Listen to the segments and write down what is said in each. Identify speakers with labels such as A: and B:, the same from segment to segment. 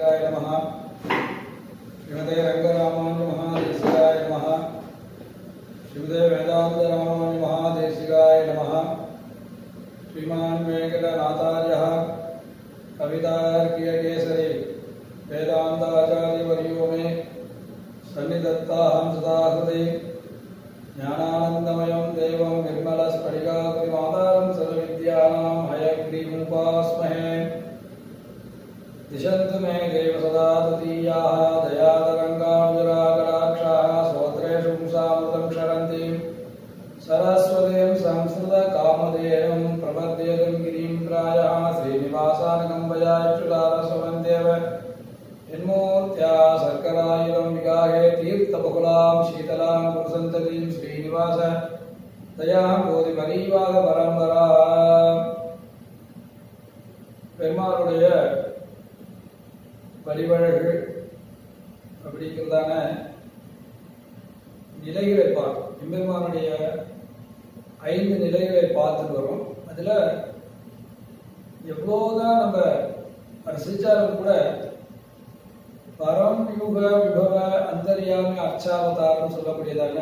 A: महादेशिकाय नमः। श्रीमते रंगरामानुज महादेशिकाय नमः। श्रीमते वेदांत रामानुज महादेशिकाय नमः। श्रीमान् वेंकटनाथार्यः कवितार्कियकेसरी वेदांताचार्यवर्यो मे सन्निधत्ताहं सदा हृदि ज्ञानानन्दमयं देवं निर्मलस्फटिकाकृतिमाधारं सर्वविद्यानां हयग्रीवमुपास्महे। दिशन्तु मे देव सदा तदीयाः दयातरङ्गानुजराकटाक्षाः स्तोत्रेषु पुंसामृतं क्षरन्तीं सरस्वतीं संस्कृतकामधेनुं प्रपद्येतं गिरिं प्रायः श्रीनिवासानकं भजाच्युतारसवन्देव यन्मूर्त्या सर्करायुधं विगाहे तीर्थबहुलां शीतलां पुरुसन्ततीं श्रीनिवास दया बोधिपरीवाग परம்பரா பெருமாளுடைய வழிவழகு அப்படிங்கிறதான நிலைகளை பார்க்கும். எம்பெருமானுடைய 5 நிலைகளை பார்த்துட்டு வரும். அதில் எவ்வளோதான் நம்ம ரசித்தாலும் கூட பரம் யுக விபவ அந்தரியாமி அர்ச்சாவதாரம் சொல்லக்கூடியதான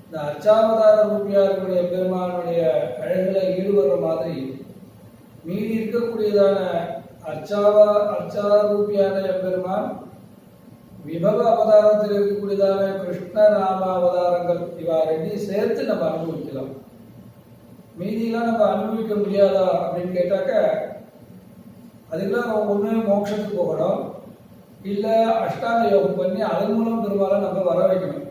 A: இந்த அர்ச்சாவதார ரூபியா இருக்கக்கூடிய பெருமானுடைய அழகில் ஈடுபடுற மாதிரி மீறி இருக்கக்கூடியதான அர்ச்சாரூபியான எம்பெருமான் விபவ அவதாரத்தில் இருக்கக்கூடியதான கிருஷ்ணராம அவதாரங்கள் இவா ரெண்டையும் சேர்த்து நம்ம அனுபவிக்கலாம். மீதியெல்லாம் நம்ம அனுபவிக்க முடியாதா அப்படின்னு கேட்டாக்க அதுக்கெல்லாம் ஒன்று மோட்சத்துக்கு போகணும், இல்லை அஷ்டாங்க யோகம் பண்ணி அதன் மூலம் பெருமாளை நம்ம வர வைக்கணும்.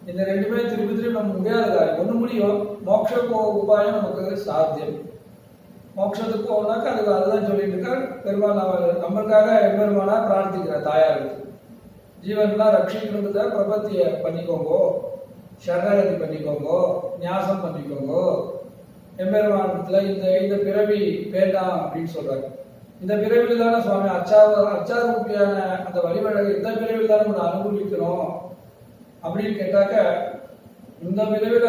A: இந்த ரெண்டுமே திருப்பி திருப்பி நம்ம முடியாத காரியம். ஒன்று முடியும், மோட்ச உபாயம் நமக்கு சாத்தியம். மோட்சத்துக்கு போகணும்னாக்கா அதுதான் சொல்லிட்டு இருக்கார் பெருமாள். நம்மளுக்காக எம்பெருமானா பிரார்த்திக்கிறார் தாயாருக்கு. ஜீவன்லாம் ரட்சிக்கணுன்றத பிரபத்தியை பண்ணிக்கோங்கோ, சரணாகதி பண்ணிக்கோங்கோ, நியாசம் பண்ணிக்கோங்கோ. எம்பெருமானத்தில் இந்த பிறவி வேண்டாம் அப்படின்னு சொல்றாரு. இந்த பிறவியில் தானே சுவாமி அச்சாரூபியான அந்த வழிவழகை இந்த பிறவியில் தானே நம்ம அனுபவிக்கணும் அப்படின்னு கேட்டாக்க இந்த பிறவியில்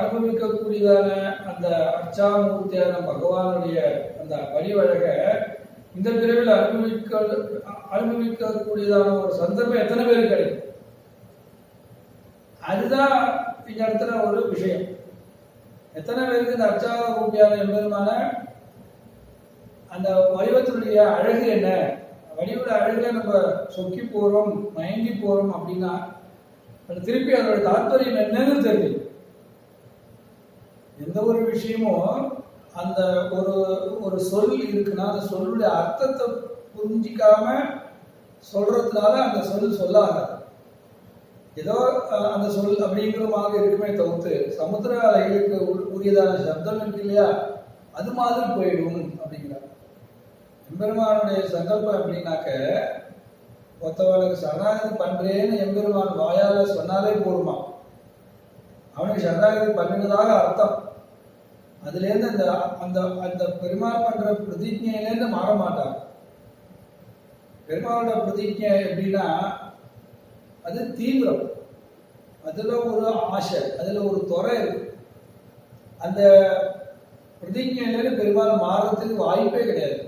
A: அனுபவிக்கக்கூடியதான அந்த அச்சாமூர்த்தியான பகவானுடைய அந்த வழிவழகை இந்த பிறவியில் அனுபவிக்கக்கூடியதான ஒரு சந்தர்ப்பம் எத்தனை பேருக்கு கிடைக்கும்? அதுதான் இந்த இடத்துல ஒரு விஷயம். எத்தனை பேருக்கு இந்த அச்சாரூபியான எம்பெருமான அந்த வடிவத்தினுடைய அழகு என்ன, வடிவோட அழகுல நம்ம சொக்கி போறோம், மயங்கி போறோம் அப்படின்னா அது திருப்பி அதோட தாற்பயம் என்னன்னு தெரியும். எந்த ஒரு விஷயமும் அந்த ஒரு சொல் இருக்குன்னா அந்த சொல்லுடைய அர்த்தத்தை புரிஞ்சிக்காம சொல்றதுனால அந்த சொல் சொல்லாது. ஏதோ அந்த சொல் அப்படிங்கிறமாக இருக்குமே தவிர்த்து சமுத்திர அலைகளுக்கு உரியதான சப்தம் இருக்கு இல்லையா, அது மாதிரி போயிடும் அப்படிங்கிறார். எம்பெருமானுடைய சங்கல்பம் அப்படின்னாக்க ஒருத்தவனுக்கு சரணாகதி பண்றேன்னு எம்பெருமான் வாயால சொன்னாலே போடுமா, அவனுக்கு சரணாகதி பண்ணினதாக அர்த்தம். அதுலேருந்து அந்த அந்த அந்த பெருமாள் பண்ற பிரதிஜையிலேருந்து மாற மாட்டான். பெருமாளோட பிரதிஜை எப்படின்னா அது தீவிரம், அதுல ஒரு ஆசை, அதுல ஒரு துறை இருக்கு. அந்த பிரதிஜையிலேருந்து பெருமாள் மாறத்துக்கு வாய்ப்பே கிடையாது.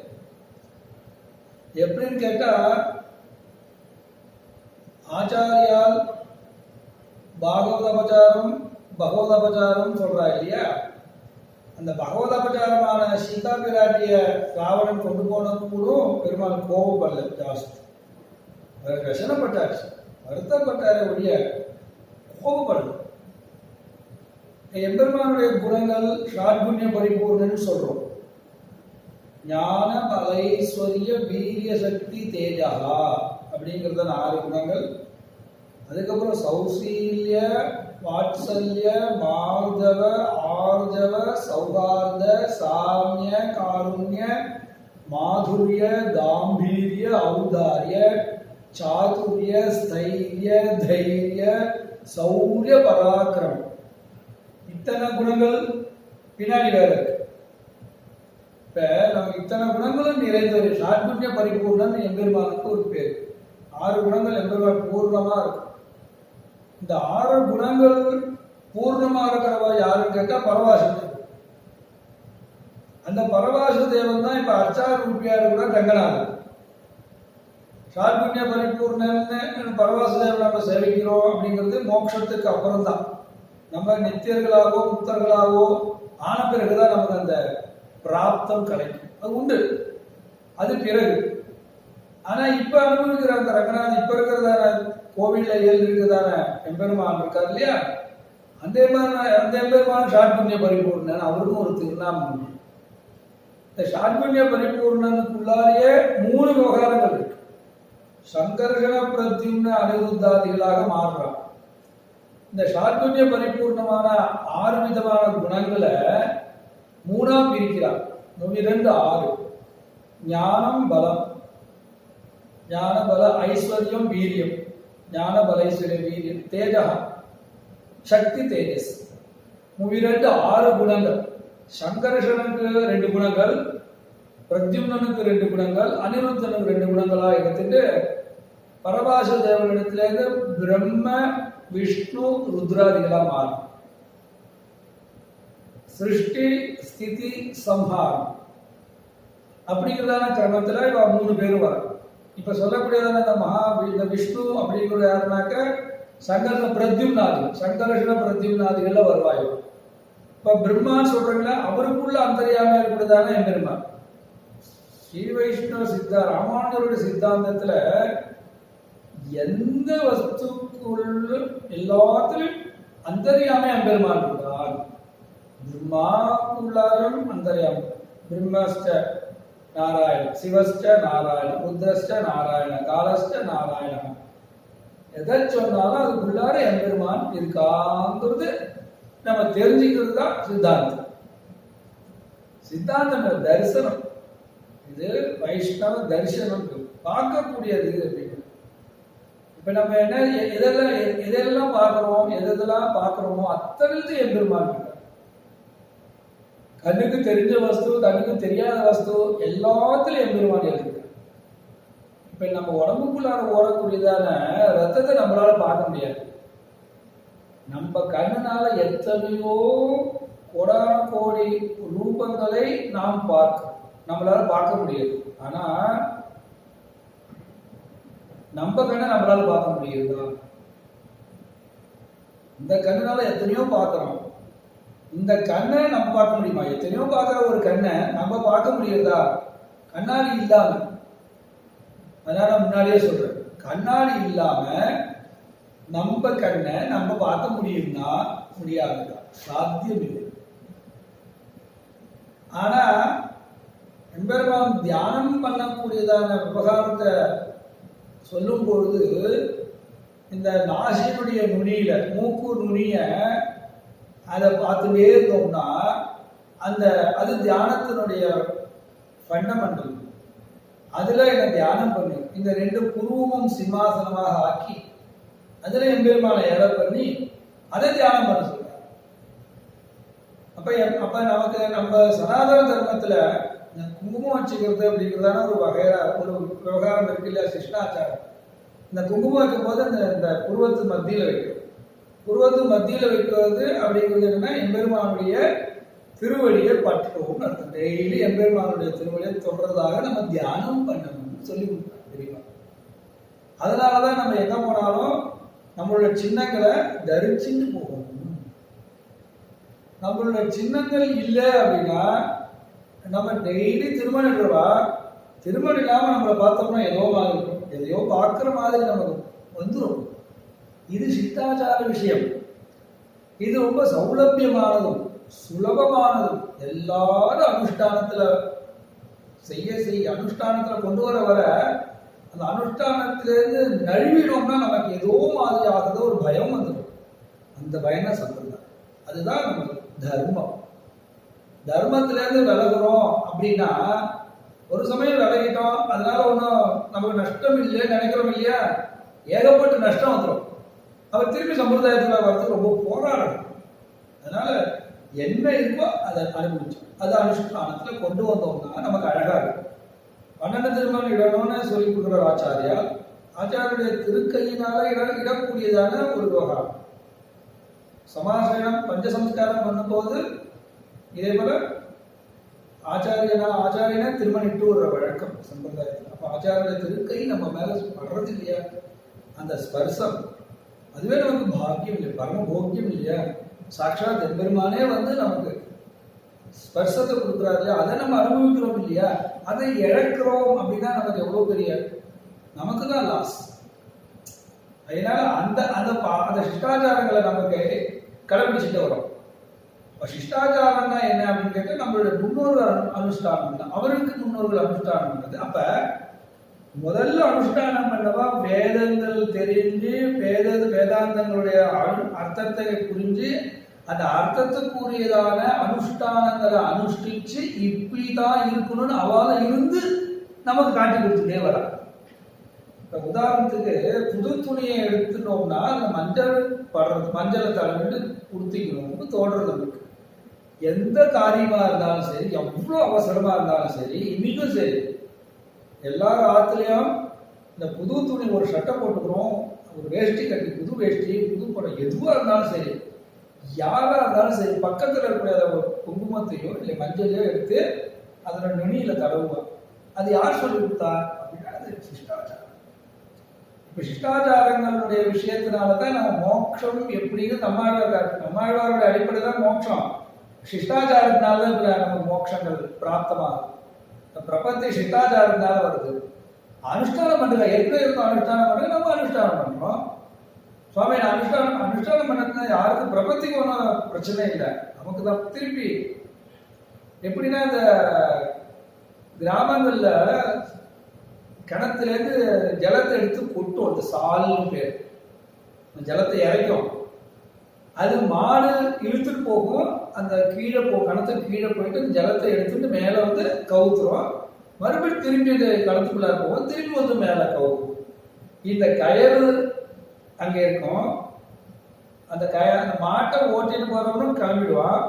A: எப்படின்னு கேட்டா ஆச்சாரியால் பகவதபச்சாரம் சொல்றா இல்லையா, அந்த பகவதபச்சாரமான சீதா பிராட்டிய ராவணன் கொண்டு போன கூட பெருமாள் கோபப்படல ஜாஸ்தி. ரசனப்பட்டாச்சு, வருத்தப்பட்டாரே ஒழிய கோபப்படல. எம்பெருமானுடைய குணங்கள் ஷாட்குண்ய பரிபூர்ணன்னு சொல்றோம். ஞான பலைஸ்வரிய வீரிய சக்தி தேஜா அப்படிங்கிறத 4 குணங்கள். அதுக்கப்புறம் சௌசீல்ய வாத்சல்ய மார்தவ ஆர்ஜவ சௌகார்த சாமிய காருண்ய மாதுரிய காம்பீரிய ஔதாரிய சாதுரிய ஸ்தைரிய தைரிய சௌரிய பராக்கிரமம். இத்தனை குணங்கள் பின்னாடி வேற இருக்கு. இப்ப நம்ம இத்தனை குணங்களும் நிறைந்தவர் ஷாட்குண்ய பரிபூர்ணன் எம்பெருமானுக்கு ஒரு பேர். 6 குணங்கள் எம்பெருமான் பூர்ணமா இருக்கு. இந்த 6 குணங்கள் பூர்ணமா இருக்கிறவா யாருன்னு கேட்டா பரவாசம். அந்த பரவாச தேவன் தான் இப்ப அர்ச்சாரூபியார் கூட ரங்கநாதன். ஷாட்புண்ணிய பரிபூர்ணன்னு பரவாசுதேவ நம்ம சேவிக்கிறோம் அப்படிங்கிறது மோட்சத்துக்கு அப்புறம் தான். நம்ம நித்தியர்களாகவோ முக்தர்களாகவோ ஆன பிறகுதான் நமக்கு அந்த பிராப்தம் கிடைக்கும். அது உண்டு, அது பிறகு. ஆனா இப்ப அனுபவிக்கிற அந்த ரங்கநாதன் இப்ப இருக்கிறதான கோவில்ல இருக்கிறதான எம்பெருமான் இருக்காரு இல்லையா, அந்த எம்பெருமான் ஷாட்புண்ணிய பரிபூர்ணன். அவருக்கும் ஒரு திருநாமம் உண்டு. இந்த ஷாட்புண்ணிய பரிபூர்ணனுக்குள்ளாலேயே 3 விவகாரங்கள் இருக்கு. சங்கர்ஷண பிரத்யும்ன அனிருத்தாதிகளாக மாறுறான். இந்த ஷாட்புண்ய பரிபூர்ணமான 6 விதமான குணங்களை 3ஆ பிரிக்கிறார். 2 6. ஞானம் பலம், ஞான பல ஐஸ்வர்யம் வீரியம், ஞான பல ஐஸ்வர்யம் வீரியம், தேஜா சக்தி தேஜஸ். 2 6 குணங்கள். சங்கர்ஷனுக்கு 2 குணங்கள், பிரத்யும்னனுக்கு 2 குணங்கள், அனிருத்தனுக்கு 2 குணங்களா எடுத்துட்டு பரபாச தேவனிடத்திலேருந்து பிரம்ம விஷ்ணு ருத்ராதிகளா மாறும். சிருஷ்டி ஸ்திதி சம்ஹாரம் அப்படிங்கிறதான கிரமத்துல இவ 3 பேரும் வரும். இப்ப சொல்லக்கூடியதான இந்த விஷ்ணு அப்படிங்கிற யாருனாக்க சங்கர்ஷ பிரத்யும்னாதி, சங்கர்ஷண பிரத்யும்னாதிகள்ல வருவாயோ. இப்ப பிரம்மான்னு சொல்றாங்களா, அவருக்குள்ள அந்தரியாம இருக்கிறதான எம்பெருமான். ஸ்ரீ வைஷ்ணவ ராமானுஜருடைய சித்தாந்தத்துல எந்த வஸ்துக்குள்ள எல்லாத்திலும் அந்தரியாமை எம்பெருமான் இருக்கிறான். பிரம்மாக்குள்ளாரும் அந்தரியாமை. பிரம்மஸ்ட நாராயண, சிவஸ்ட நாராயண, ருத்ரஸ்ட நாராயண, காலஸ்ட நாராயண. எதை சொன்னாலும் அதுக்குள்ளார எம்பெருமான் இருக்காங்கிறது நம்ம தெரிஞ்சுக்கிறது தான் சித்தாந்தம். சித்தாந்தம் தரிசனம். இது வைஷ்ணவ தரிசனம், பார்க்கக்கூடியது அப்படின்னு. இப்ப நம்ம என்ன எதெல்லாம் பார்க்கிறோம், எதெல்லாம் பார்க்கிறோமோ அத்தனைத்து எம்பெருமான் இருக்கார். கண்ணுக்கு தெரிஞ்ச வஸ்து, கண்ணுக்கு தெரியாத வஸ்து எல்லாத்திலும் எம்பெருமான் இருக்கு. இப்ப நம்ம உடம்புக்குள்ளார ஓடக்கூடியதான ரத்தத்தை நம்மளால பார்க்க முடியாது. நம்ம கண்ணுனால எத்தனையோ கோடான கோடி ரூபங்களை நாம் நம்மளால பார்க்க முடியாது. ஆனா நம்ம கண்ணை நம்மளால பார்க்க முடியுதா? இந்த கண்ணுனால எத்தனையோ பார்க்கிறோம். இந்த கண்ணை நம்ம பார்க்க முடியுமா? எத்தனையோ பார்க்கிற ஒரு கண்ணை நம்ம பார்க்க முடியுதா? கண்ணாடி இல்லாம. அதனால முன்னாடியே சொல்றேன், கண்ணாடி இல்லாம நம்ம கண்ணை நம்ம பார்க்க முடியும்னா முடியாதுதா, சாத்தியம் இல்லை. ஆனா எம்பெருமான் தியானம் பண்ணக்கூடியதான விவகாரத்தை சொல்லும் பொழுது இந்த நாசினுடைய நுனியில, மூக்கு நுனிய அதை பார்த்துட்டே இருந்தோம்னா அது தியானத்தினுடைய ஃபண்டமெண்டல். அதுல என்ன தியானம் பண்ணி இந்த 2 புருவமும் சிம்மாசனமாக ஆக்கி அதுல எம்பெருமான ஏற பண்ணி அதை தியானம் பண்ண சொல்றாங்க. அப்ப நமக்கு நம்ம சனாதன தர்மத்துல குங்குமம் வச்சுக்கிறது அப்படிங்கிறதான ஒரு ஒரு விவகாரம் இருக்கு இல்லையா, சிஷ்டாச்சாரம். இந்த குங்குமம் வைக்கும் போது இந்த புருவத்து மத்தியில வைக்கிறது. புருவத்து மத்தியில வைக்கிறது அப்படிங்கிறது என்னன்னா எம்பெருமானுடைய திருவடியை பற்றுவோம் அர்த்தம். டெய்லி எம்பெருமானுடைய திருவடியை தொடர்றதாக நம்ம தியானம் பண்ணணும்னு சொல்லி கொடுத்தாங்க, தெரியுமா? அதனாலதான் நம்ம எங்க போனாலும் நம்மளுடைய சின்னங்களை தரிச்சுட்டு போகணும். நம்மளுடைய சின்னங்கள் இல்லை அப்படின்னா நம்ம டெய்லி திருமணிடுவா, திருமணம் இல்லாம நம்மளை பார்த்தோம்னா ஏதோ மாதிரி இருக்கும், எதையோ பார்க்கிற மாதிரி நமக்கு வந்துடும். இது சித்தாச்சார விஷயம். இது ரொம்ப சௌலபியமானதும் சுலபமானதும். எல்லாரும் அனுஷ்டானத்துல அனுஷ்டானத்துல கொண்டு வர அந்த அனுஷ்டானத்திலிருந்து நழுவினோம்னா நமக்கு ஏதோ மாதிரி ஆகுதோ ஒரு பயம் வந்துடும். அந்த பயம் தான் சம்பிரதாயம். அதுதான் நமக்கு தர்மம். தர்மத்திலேருந்து விலகுறோம் அப்படின்னா ஒரு சமயம் விலகிட்டோம், அதனால ஒன்றும் நமக்கு நஷ்டம் இல்லை நினைக்கிறோம் இல்லையா, ஏகப்பட்ட நஷ்டம் வந்துடும். அவர் திருப்பி சம்பிரதாயத்தில் வர்றதுக்கு ரொம்ப போராடணும். அதனால என்ன இருக்கோ அதை அனுபவிச்சோம், அதை அனுஷ்டானத்துல கொண்டு வந்தோம்னா நமக்கு அழகா இருக்கும். 12 திருமணம் இடணும்னு சொல்லி கொடுக்குற ஆச்சாரியுடைய திருக்கையினால இடக்கூடியதான ஒரு விவகாரம். சமாசனம் பஞ்சசம்ஸ்காரம் பண்ணும்போது இதே போல ஆச்சாரியனா திருமணிட்டு ஒரு வழக்கம் சம்பிரதாயத்தில். அப்ப ஆச்சாரிய திருக்கை நம்ம மேல படுறது இல்லையா, அந்த ஸ்பர்சம் அதுவே நமக்கு பாக்கியம் இல்லையா, பரம போக்கியம் இல்லையா. சாட்சாத் எம்பெருமானே வந்து நமக்கு ஸ்பர்சத்தை கொடுக்குறாரு இல்லையா, அதை நம்ம அனுபவிக்கிறோம் இல்லையா. அதை இழக்கிறோம் அப்படின்னா நமக்கு எவ்வளவு பெரிய, நமக்கு தான் லாஸ். அதனால அந்த அந்த சிஷ்டாச்சாரங்களை நமக்கு கடைபிடிச்சிட்டு வரோம். சிஷ்டாச்சாரம்னா என்ன அப்படின்னு கேட்டா நம்மளுடைய முன்னோர்கள் அனுஷ்டானம் தான், அவருக்கு முன்னோர்கள் அனுஷ்டானம் பண்ணது. அப்ப முதல்ல அனுஷ்டானம் பண்ணவா வேதங்கள் தெரிஞ்சு வேதாந்தங்களுடைய அர்த்தத்தை புரிஞ்சு அந்த அர்த்தத்துக்குரியதான அனுஷ்டானங்களை அனுஷ்டிச்சு இப்படிதான் இருக்கணும்னு அவள இருந்து நமக்கு காட்டி கொடுத்துட்டே வரா. இப்ப உதாரணத்துக்கு புது துணியை எடுத்துட்டோம்னா அந்த மஞ்சள் படுறது, மஞ்சளை தலைவிட்டு உடுத்திக்கணும் தோடுறது இருக்கு. எந்த காரியமா இருந்தாலும் சரி, எவ்வளவு அவசரமா இருந்தாலும் சரி, இன்னைக்கும் சரி எல்லாரும் ஆத்துலயும் இந்த புது துணி ஒரு சட்டை போட்டுக்கிறோம், ஒரு வேஷ்டி கட்டி, புது வேஷ்டி புது படம் எதுவா இருந்தாலும் சரி, யாரா இருந்தாலும் சரி, பக்கத்துல இருக்கக்கூடிய ஒரு குங்குமத்தையோ இல்லை மஞ்சளையோ எடுத்து அதோட நுனியில தடவுவான். அது யார் சொல்லி கொடுத்தா அப்படின்னா அது சிஷ்டாச்சாரம். இப்ப சிஷ்டாச்சாரங்களுடைய விஷயத்தினாலதான் நம்ம மோட்சம் எப்படின்னு நம்மாழ்வாருடைய அடிப்படை தான் மோட்சம். சிஷ்டாச்சாரத்தினால்தான் நம்ம மோட்சங்கள் பிராப்தமாகும். பிரபத்தி சிஷ்டாச்சாரத்தினால வருது. அனுஷ்டானம் பண்ணுங்க, ஏற்கனவே இருக்கும் அனுஷ்டானம் பண்ணுங்க, நம்ம அனுஷ்டானம் பண்றோம். சுவாமி அனுஷ்டானம் பண்ணதுன்னா யாருக்கும் பிரபத்திக்கு ஒன்றும் பிரச்சனை இல்லை, நமக்கு தான் திருப்பி எப்படின்னா இந்த கிராமங்கள்ல கிணத்துல இருந்து ஜலத்தை எடுத்து கொட்டும், அந்த சால்னு பேர், ஜலத்தை இறைக்கும். அது மாடு இழுத்துட்டு போகும், அந்த கீழே கிணத்துக்கு கீழே போயிட்டு ஜலத்தை எடுத்துட்டு மேல வந்து கவுத்துரும், மறுபடியும் திரும்பி இந்த களத்துக்குள்ள போகும், திரும்பி வந்து மேல கவுக்கும். இந்த கயறு அங்க இருக்கும், அந்த மாட்டை ஓட்டிட்டு போறவனும் கிளம்பிடுவான்,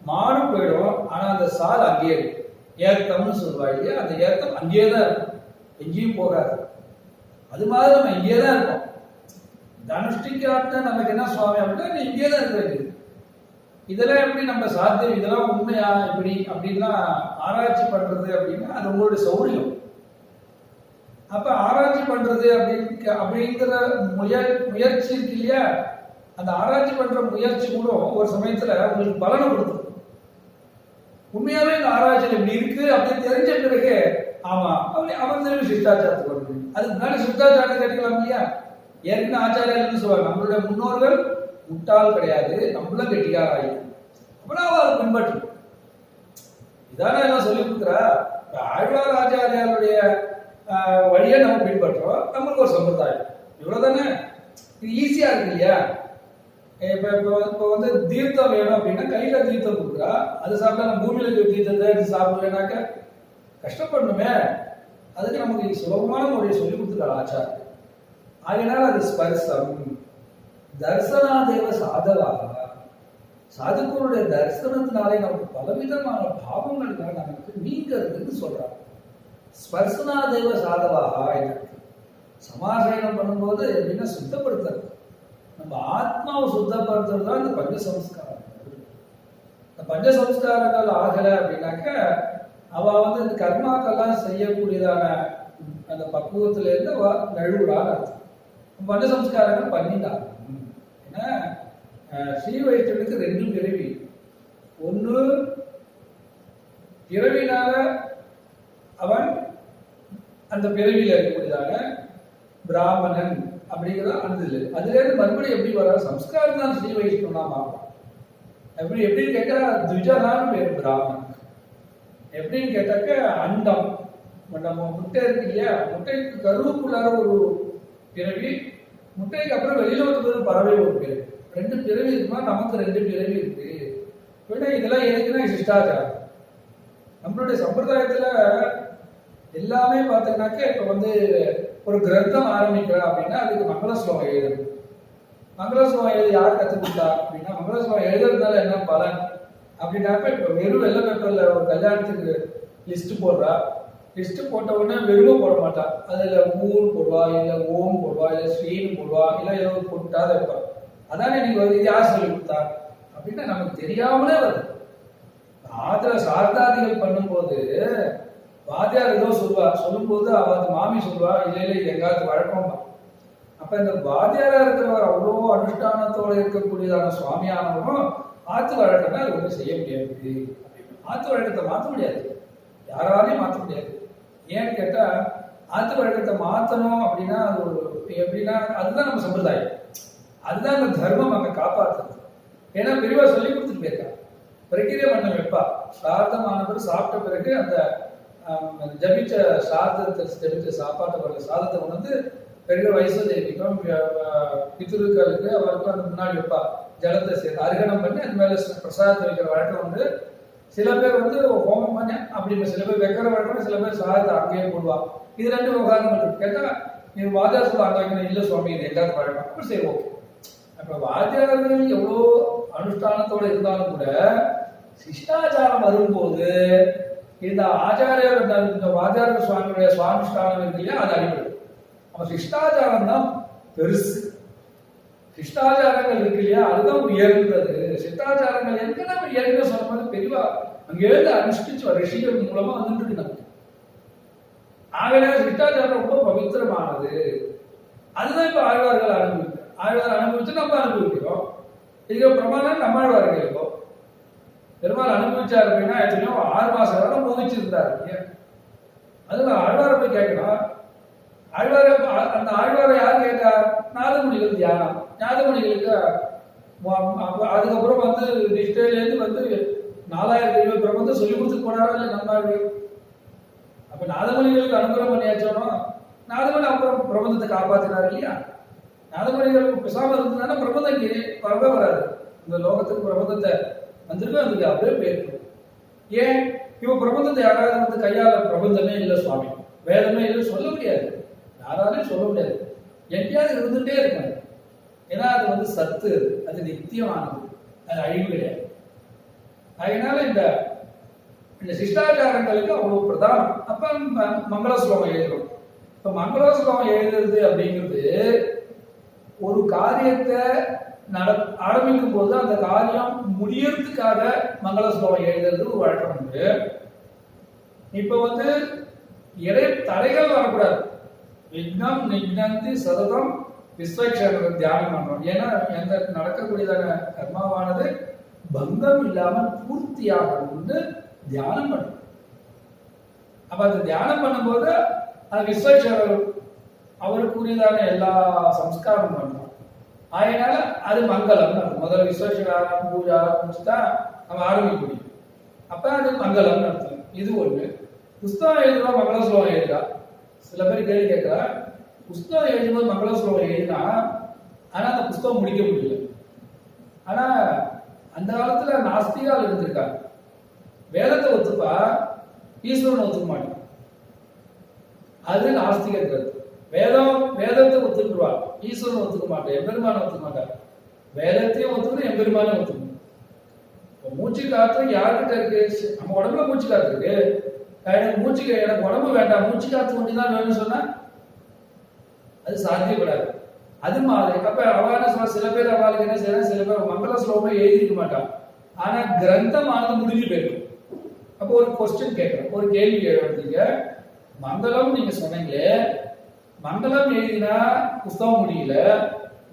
A: மாடும் போயிடும். ஆனா அந்த சால் அங்கேயே இருக்கும், ஏத்தம்னு சொல்லுவா இல்லையா, அந்த ஏத்தம் அங்கேயே தான் இருக்கும், எங்கேயும் போகாது. அது மாதிரி நம்ம இங்கேயே தான் இருக்கோம். தனுஷ்டிக்காட்ட நமக்கு என்ன சுவாமி அப்படின்னா நீ இங்கே தான் இருக்க வேண்டியது. இதெல்லாம் எப்படி நம்ம சாத்தியம், இதெல்லாம் உண்மையா இப்படி அப்படின்லாம் ஆராய்ச்சி பண்றது அப்படின்னா அது உங்களுடைய சௌரியம். அப்ப ஆராய்ச்சி பண்றது அப்படிங்கிற முயற்சி இருக்கு இல்லையா, அந்த ஆராய்ச்சி பண்ற முயற்சி கூட ஒரு சமயத்துல உங்களுக்கு பலனை கொடுத்துரும். உண்மையாவே இந்த ஆராய்ச்சியில் இப்படி இருக்கு அப்படின்னு தெரிஞ்ச பிறகு ஆமா அப்படி அவன் திரும்பி சிஷ்டாச்சாரத்துக்கு வருது. அதுக்கு முன்னாடி சிஷ்டாச்சாரத்தை கேட்கலாம் இல்லையா. ஏற்கனவே ஆச்சாரியர்கள் சொல்லுவாங்க, நம்மளுடைய முன்னோர்கள் முட்டாள் கிடையாது, நம்மளும் கெட்டிக்காராய், அப்படின்னா அவரை பின்பற்றும். இதான எல்லாம் சொல்லி கொடுக்குறா. ஆழ்வார் ஆச்சாரியாருடைய வழியை நம்ம பின்பற்றோம், நம்மளுக்கு ஒரு சம்பிரதாயம், இவ்வளவுதானே. இது ஈஸியா இருக்கு இல்லையா. இப்போ வந்து தீர்த்தம் வேணும் அப்படின்னா கையில தீர்த்தம் கொடுக்குறா, அது சாப்பிட்டா நம்ம பூமியில இருக்க தீர்த்தத்தை எடுத்து சாப்பிடுவேனாக்க கஷ்டப்படணுமே. அதுக்கு நமக்கு சுலபமான முறையை சொல்லி கொடுத்துருக்காரு ஆச்சாரியர். ஆகினால் அது ஸ்பர்சம் தர்சனாதேவ சாதவாக, சாதுக்களுடைய தரிசனத்தினாலே நமக்கு பலவிதமான பாவங்கள் நமக்கு நீங்கிறதுன்னு சொல்றாங்க. ஸ்பர்சனாதேவ சாதவாக சமாசயனம் பண்ணும்போது எப்படின்னா சுத்தப்படுத்துறது, நம்ம ஆத்மாவை சுத்தப்படுத்துறது தான் இந்த பஞ்சசம்ஸ்காரங்கள். இந்த பஞ்சசம்ஸ்காரங்கள் ஆகலை அப்படின்னாக்க அவ வந்து இந்த கர்மாக்கெல்லாம் செய்யக்கூடியதான அந்த பக்குவத்துல இருந்து அவ நழுவுடான்னு அர்த்தம். பஞ்சசம்ஸ்காரங்கள் பண்ணிட்டாங்க. ஏன்னா ஸ்ரீ வைஷ்ணவனுக்கு 2 பிறவி. ஒன்று பிறவினால அவன் அந்த பிறவியில இருக்கக்கூடியதான பிராமணன் அப்படிங்கிறத அந்த இல்லை. அதுல இருந்து மறுபடியும் எப்படி வர சம்ஸ்காரம் தான் ஸ்ரீ வைஷ்ணவனா மாறும். எப்படின்னு கேட்டா துஜகான்னு பேர் பிராமணன். எப்படின்னு கேட்டாக்க அண்டம், நம்ம முட்டை இருக்கு இல்லையா, முட்டைக்கு கருவுக்குள்ளார ஒரு பிறவி, முட்டைக்கு அப்புறம் வெளியில வந்து பறவை ஒரு பிறவி. 2 பிறவி இருக்குமா, நமக்கு 2 பிறவி இருக்கு. இதெல்லாம் எதுக்குன்னா சிஷ்டாச்சாரம். நம்மளுடைய சம்பிரதாயத்துல எல்லாமே பார்த்தீங்கன்னாக்க இப்ப வந்து ஒரு கிரந்தம் ஆரம்பிக்கிறா அப்படின்னா அதுக்கு மங்கள ஸ்லோகம் எழுதணும். மங்கள ஸ்லோகம் எழுதி யார் கற்றுக் கொடுத்தா அப்படின்னா, மங்கள ஸ்லோகம் எழுதுறதுனால என்ன பலன் அப்படின்னாக்க இப்ப வெறும் வெள்ளை பேப்பர்ல ஒரு கல்யாணத்துக்கு லிஸ்ட் போடுறா, லிஸ்ட் போட்ட உடனே வெறும் போட மாட்டா, அதுல ஊர் போடுவா, இல்ல ஓம் போடுவா, இல்ல ஸ்ரீன்னு போடுவா, இல்ல ஏதோ போட்டா வைப்பா. அதானே நீங்க வந்து யார் சொல்லி கொடுத்தா அப்படின்னா நமக்கு தெரியாமலே வருது. ஆத்திர சார்த்தாதிகள் பண்ணும்போது வாத்தியார் ஏதோ சொல்லும்போது அவருக்கு மாமி சொல்லுவா, இல்லை இல்லை இது எங்காவது வழக்கம். அப்ப இந்த வாத்தியாரா இருக்கிறவர் அவ்வளோ அனுஷ்டானத்தோட இருக்கக்கூடியதான சுவாமியானவரும் ஆத்து வழக்கம்னா அது ஒன்றும் செய்ய முடியாது. ஆத்து வழக்கத்தை மாற்ற முடியாது, யாராலையும் மாற்ற முடியாது. ஏன்னு கேட்டா ஆத்து வழக்கத்தை மாற்றணும் அப்படின்னா அது ஒரு எப்படின்னா அதுதான் நம்ம சம்பிரதாயம், அதுதான் அந்த தர்மம் அங்கே காப்பாற்றுறது. ஏன்னா பெரியவா சொல்லி கொடுத்துட்டு போயிருக்கா, பிரக்கிரிய மண்ணம் வைப்பா. சாதமானவர் சாப்பிட்ட பிறகு அந்த ஜபிச்ச சாதத்தை ஜபிச்ச சாப்பாட்டு சாதத்தை வந்து பெரிய வயசு தேவிக்கும் பித்ருக்களுக்கு அவருக்கும் அந்த முன்னாடி வைப்பா. ஜலத்தை சேர்த்து அர்கணம் பண்ணி அது மேல பிரசாதத்தை வைக்கிற வழக்கம் வந்து சில பேர் வந்து ஹோமம் பண்ண அப்படி சில பேர் வைக்கிற வழக்கம், சில பேர் சாதத்தை அங்கேயே போடுவா. இது ரெண்டு விவகாரங்கள் இருக்கு. கேட்டா நீ வாத்தியார் சொல்ல அங்க வைக்கணும், இல்லை சுவாமி இது எங்காவது வழக்கம். அப்படி சரி ஓகே. அப்ப வாத்தியார்கள் எவ்வளோ அனுஷ்டானத்தோட இருந்தாலும் கூட சிஷ்டாச்சாரம் வரும்போது இந்த ஆச்சாரியர் இந்த வாத்தியார சுவாமியுடைய சுவாமிஷ்டானம் இருக்கு இல்லையா, அது அடிப்படை. அப்ப சிஷ்டாச்சாரம் தான் பெருசு. சிஷ்டாச்சாரங்கள் இருக்கு இல்லையா, அதுதான் உயர்ந்தது. சிஷ்டாச்சாரங்கள் எங்க நம்ம ஏற்கனவே சொன்ன மாதிரி பெரியவா அங்கேருந்து அனுஷ்டிச்சு ரிஷிகள் மூலமா வந்துட்டு இருக்கு நமக்கு. ஆகவே சிஷ்டாச்சாரம் ரொம்ப பவித்திரமானது. அதுதான் இப்ப ஆழ்வார்கள் அனுபவிக்கிறோம். ஆழ்வார் அனுபவிச்சு நம்ம அனுபவிக்கிறோம். இது பிரமாணம் நம்மாழ்வார்கள் இப்போ பெருமாள் அனுபவிச்சார் அப்படின்னா எத்தனையோ 6 மாசம் காலம் மோதிச்சிருந்தார். அதுல ஆழ்வாரை போய் கேட்கணும். ஆழ்வாரை அந்த ஆழ்வாரை யார் கேட்டா? நாதமுனிகள் தியானம். நாதமுனிகளுக்கு அதுக்கப்புறம் வந்து நிஷ்டையிலேருந்து வந்து 4000 பிரபந்தம் சொல்லி கொடுத்துட்டு போனாரா இல்லை நம்ம? அப்ப நாதமுனிகளுக்கு அனுகிரகம் பண்ணியாச்சோனோ, நாதமணி அப்புறம் பிரபந்தத்தை காப்பாத்தினார் இல்லையா? நாதமுனிகளுக்கு பிசாம இருந்ததுனால பிரபந்தம் இங்கே வரவே வராது. இந்த லோகத்துக்கு பிரபந்தத்தை வந்துருவே அதுக்கு அப்படியே போயிருக்கும். ஏன் இப்ப பிரபந்தத்தை யாராவது வந்து கையாள பிரபந்தமே இல்லை சுவாமி, வேதமே இல்லை சொல்ல முடியாது, யாராலையும் சொல்ல முடியாது. எங்கேயாவது இருந்துட்டே இருக்காது. ஏன்னா அது வந்து சத்து, அது நித்தியமானது, அது அழிவு கிடையாது. அதனால இந்த சிஷ்டாச்சாரங்களுக்கு அவ்வளவு பிரதானம். அப்ப மங்கள ஸ்லோகம் எழுதுறோம். இப்ப மங்கள ஸ்லோகம் எழுதுறது அப்படிங்கிறது ஒரு காரியத்தை ஆரம்பிக்கும் போது அந்த காரியம் முடியறதுக்காக மங்கள ஸ்லோகம் எழுதுறது ஒரு வழக்கம் உண்டு. இப்ப வந்து தடைகள் வரக்கூடாது. விக்னம் நிக்னந்தி சததம் விஸ்வக்ஷேர தியானம் பண்றோம். ஏன்னா எந்த நடக்கக்கூடியதான கர்மாவானது பங்கம் இல்லாமல் பூர்த்தியாகணும்னு தியானம் பண்றோம். அப்ப அந்த தியானம் பண்ணும்போது அது விஸ்வக்ஷேரர் அவருக்குரியதான எல்லா சம்ஸ்காரம் பண்றோம். அதனால அது மங்களம். முதல்ல விஸ்வக்ஷேரம் பூஜா முடிச்சுதான் நம்ம ஆரம்பிக்க முடியும். அப்ப அது மங்களம் அர்த்தம். இது ஒண்ணு. புஸ்தகம் எழுதுவா மங்கள ஸ்லோகம் எழுதா. சில பேர் கேள்வி கேட்கிறா, புஸ்தகம் எழுதும்போது மங்கள ஸ்லோகம் எழுதினா ஆனா அந்த புஸ்தகம் முடிக்க முடியல. ஆனா அந்த காலத்துல நாஸ்திகால் இருந்திருக்காங்க. வேதத்தை ஒத்துப்பா, ஈஸ்வரனை ஒத்துக்க மாட்டான். அது நாஸ்திக கருத்து. வேதத்தை ஒத்துக்குவா, ஈஸ்வரனை ஒத்துக்க மாட்டேன், எம்பெருமானை ஒத்துக்க மாட்டார். வேதத்தையும் ஒத்துக்கணும், எம்பெருமானையும் ஒத்துக்கணும். மூச்சு காத்து யாருக்கிட்ட இருக்கு? நம்ம உடம்புல மூச்சு காத்து இருக்கு. எனக்கு உடம்பு வேண்டாம், மூச்சு காத்து ஒண்ணுதான் வேணும்னு சொன்னா அது சாத்தியப்படாது. அது மாதிரி அப்ப அவான சில பேர் அவளுக்கு என்ன செய்யறாங்க, சில பேர் மங்கள ஸ்லோகம் எழுதிக்க மாட்டான். ஆனா கிரந்தமானது முடிஞ்சு போயிருக்கும். அப்போ ஒரு கொஸ்டின் கேட்கிறேன், ஒரு கேள்வி கேட்கறீங்க. மங்களம் நீங்க சொன்னீங்களே, மங்களம் எழுதினா புஸ்தகம் முடியல,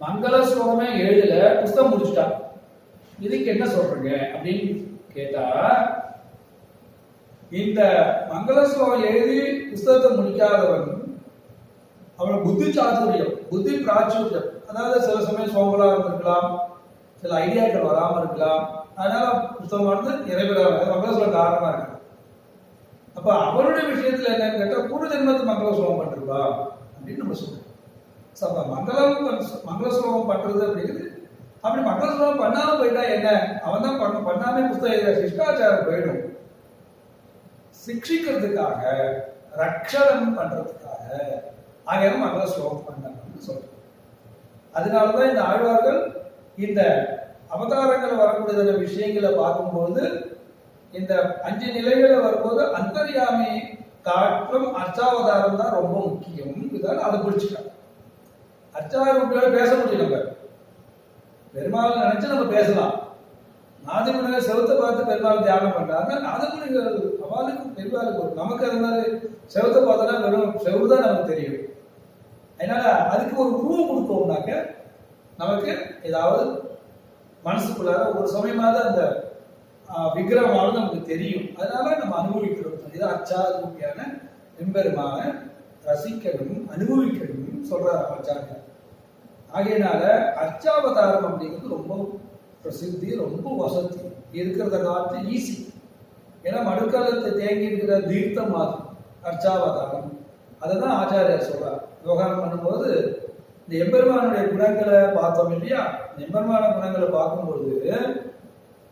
A: மங்கள ஸ்லோகமே எழுதல, புஸ்தகம் முடிச்சுட்டா, இதுக்கு என்ன சொல்றீங்க அப்படின்னு கேட்டா, இந்த மங்கள ஸ்லோகம் எழுதி புஸ்தகத்தை முடிக்காதவன் அவன் புத்தி சாதுரியம், புத்தி பிராச்சுரியம், அதாவது சில சமயம் சோம்பலா இருந்திருக்கலாம், சில ஐடியாக்கள் வராம இருக்கலாம், அதனால புத்தகமானது நிறைவேறாம மங்கள ஸ்லோகம் காரணமா இருக்கு. அப்ப அவருடைய விஷயத்துல என்னன்னு கேட்டா பூர்வ ஜென்மத்து மங்கள ஸ்லோகம் பண்ணிருப்பா அப்படின்னு நம்ம சொல்றோம். அப்ப மங்கள ஸ்லோகம் பண்றது அப்படிங்கிறது, அப்படி மங்கள ஸ்லோகம் பண்ணாம போயிட்டா என்ன, அவன் தான் பண்ணாமே புஸ்தகம் சிஷ்டாச்சாரம் போயிடும். சிக்ஷிக்கிறதுக்காக, ரக்ஷணம் பண்றதுக்காக ஆகிய மங்கள ஸ்லோகம் பண்ணாங்கன்னு சொல்றோம். அதனாலதான் இந்த ஆழ்வார்கள் இந்த அவதாரங்கள் வரக்கூடியதான விஷயங்களை பார்க்கும்போது இந்த 5 நிலைகளை வரும்போது அந்தர்யாமி காற்றும் அர்ச்சாவதாரம் தான் ரொம்ப முக்கியம். இதால அதை பிடிச்சிட்டாங்க. அர்ச்சாவதாரம் பேச முடியும். நம்ம பெருமாள் நினைச்சு நம்ம பேசலாம், நாதமுனிகள் செவத்தை பார்த்து பெருமாள் தியானம் பண்றாங்க. நாதமுனிகள் அவளுக்கு பெருமாளுக்கு நமக்கு அது மாதிரி செவத்தை பார்த்தோன்னா வெறும் செவு தான் நமக்கு தெரியும். அதனால அதுக்கு ஒரு உருவம் கொடுத்தோம்னாக்க நமக்கு ஏதாவது மனசுக்குள்ளார ஒரு சமயமாவது அந்த விக்கிரகமானது நமக்கு தெரியும். அதனால நம்ம அனுபவிக்கிறோம். இது அச்சாரூபியான எம்பெருமான ரசிக்கணும் அனுபவிக்கணும் சொல்ற ஆச்சாரியம். ஆகையினால அர்ச்சாவதாரம் அப்படிங்கிறது ரொம்ப பிரசித்தி, ரொம்ப வசதி, இருக்கிறத காட்டு ஈஸி. ஏன்னா மடுக்காலத்தை தேங்கி இருக்கிற தீர்த்தம் மாதிரி அர்ச்சாவதாரம். அதுதான் ஆச்சாரியார் சொல்றார். விவகாரம் பண்ணும்போது இந்த எம்பெருமானுடைய குணங்களை பார்த்தோம் இல்லையா? இந்த எம்பெருமான குணங்களை பார்க்கும்பொழுது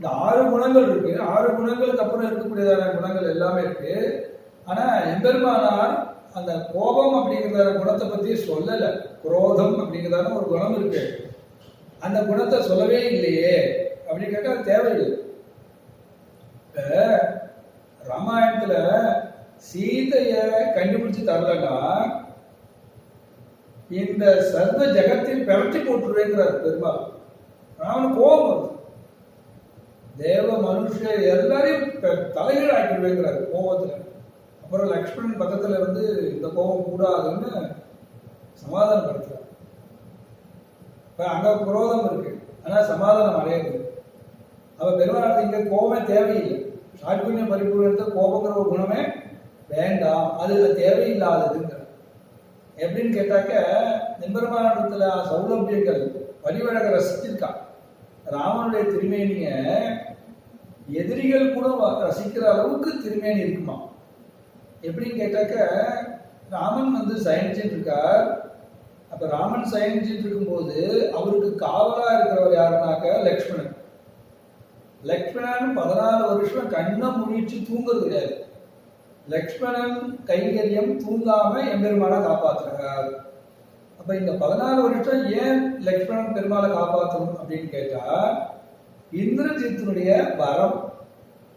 A: இந்த 6 குணங்கள் இருக்கு. 6 குணங்களுக்கு அப்புறம் இருக்கக்கூடியதான குணங்கள் எல்லாமே இருக்கு. ஆனா எம்பெருமானார் அந்த கோபம் அப்படிங்கிற குணத்தை பத்தி சொல்லல. குரோதம் அப்படிங்கிறதான ஒரு குணம் இருக்கு, அந்த குணத்தை சொல்லவே இல்லையே அப்படின்னு கேட்டா தேவையில்லை. இப்ப ராமாயணத்துல சீதைய கண்டுபிடிச்சு தரலன்னா இந்த சர்வ ஜகத்தையும் பெரட்டி போட்டுருவேங்கிறார் பெருமாள். ராமன் கோபம் வருது, தேவ மனுஷ எல்லாரையும் தலைகீழ் ஆக்கிடுவேங்கிறார் கோபத்துல. அப்புறம் லக்ஷ்மணன் பக்கத்துல இருந்து இந்த கோபம் கூடாதுன்னு சமாதானப்படுத்துறார். இப்ப அங்க குரோதம் இருக்கு, ஆனா சமாதானம் அடையுது. அவ பெருமாள் இங்க கோபமே தேவையில்லை. சாட்புண்ணிய பரிபூர்ணத்தை கோபங்கிற ஒரு குணமே வேண்டாம், அது தேவையில்லாததுங்கிற. எப்படின்னு கேட்டாக்க எம்பெருமானத்துல சௌலபியங்கள் வழிவழக ரசிச்சிருக்கா. ராமனுடைய திருமேனிய எதிரிகள் கூட ரசிக்கிற அளவுக்கு திருமேனி இருக்குமா. எப்படின்னு கேட்டாக்க ராமன் சயனிச்சுட்டு இருக்கார். அப்ப ராமன் சயனிச்சுட்டு இருக்கும்போது அவருக்கு காவலா இருக்கிறவர் யாருனாக்க லக்ஷ்மணன். லக்ஷ்மணன் 14 வருஷம் கண்ணை முழிச்சு தூங்குறது கிடையாது. லக்ஷ்மணன் கைங்கரியம் தூங்காம எம்பெருமானை காப்பாற்றுறார். அப்ப இந்த 14 வருஷம் ஏன் லக்ஷ்மணன் பெருமாளை காப்பாற்றணும் அப்படின்னு கேட்டா இந்திரஜித்தினுடைய வரம்.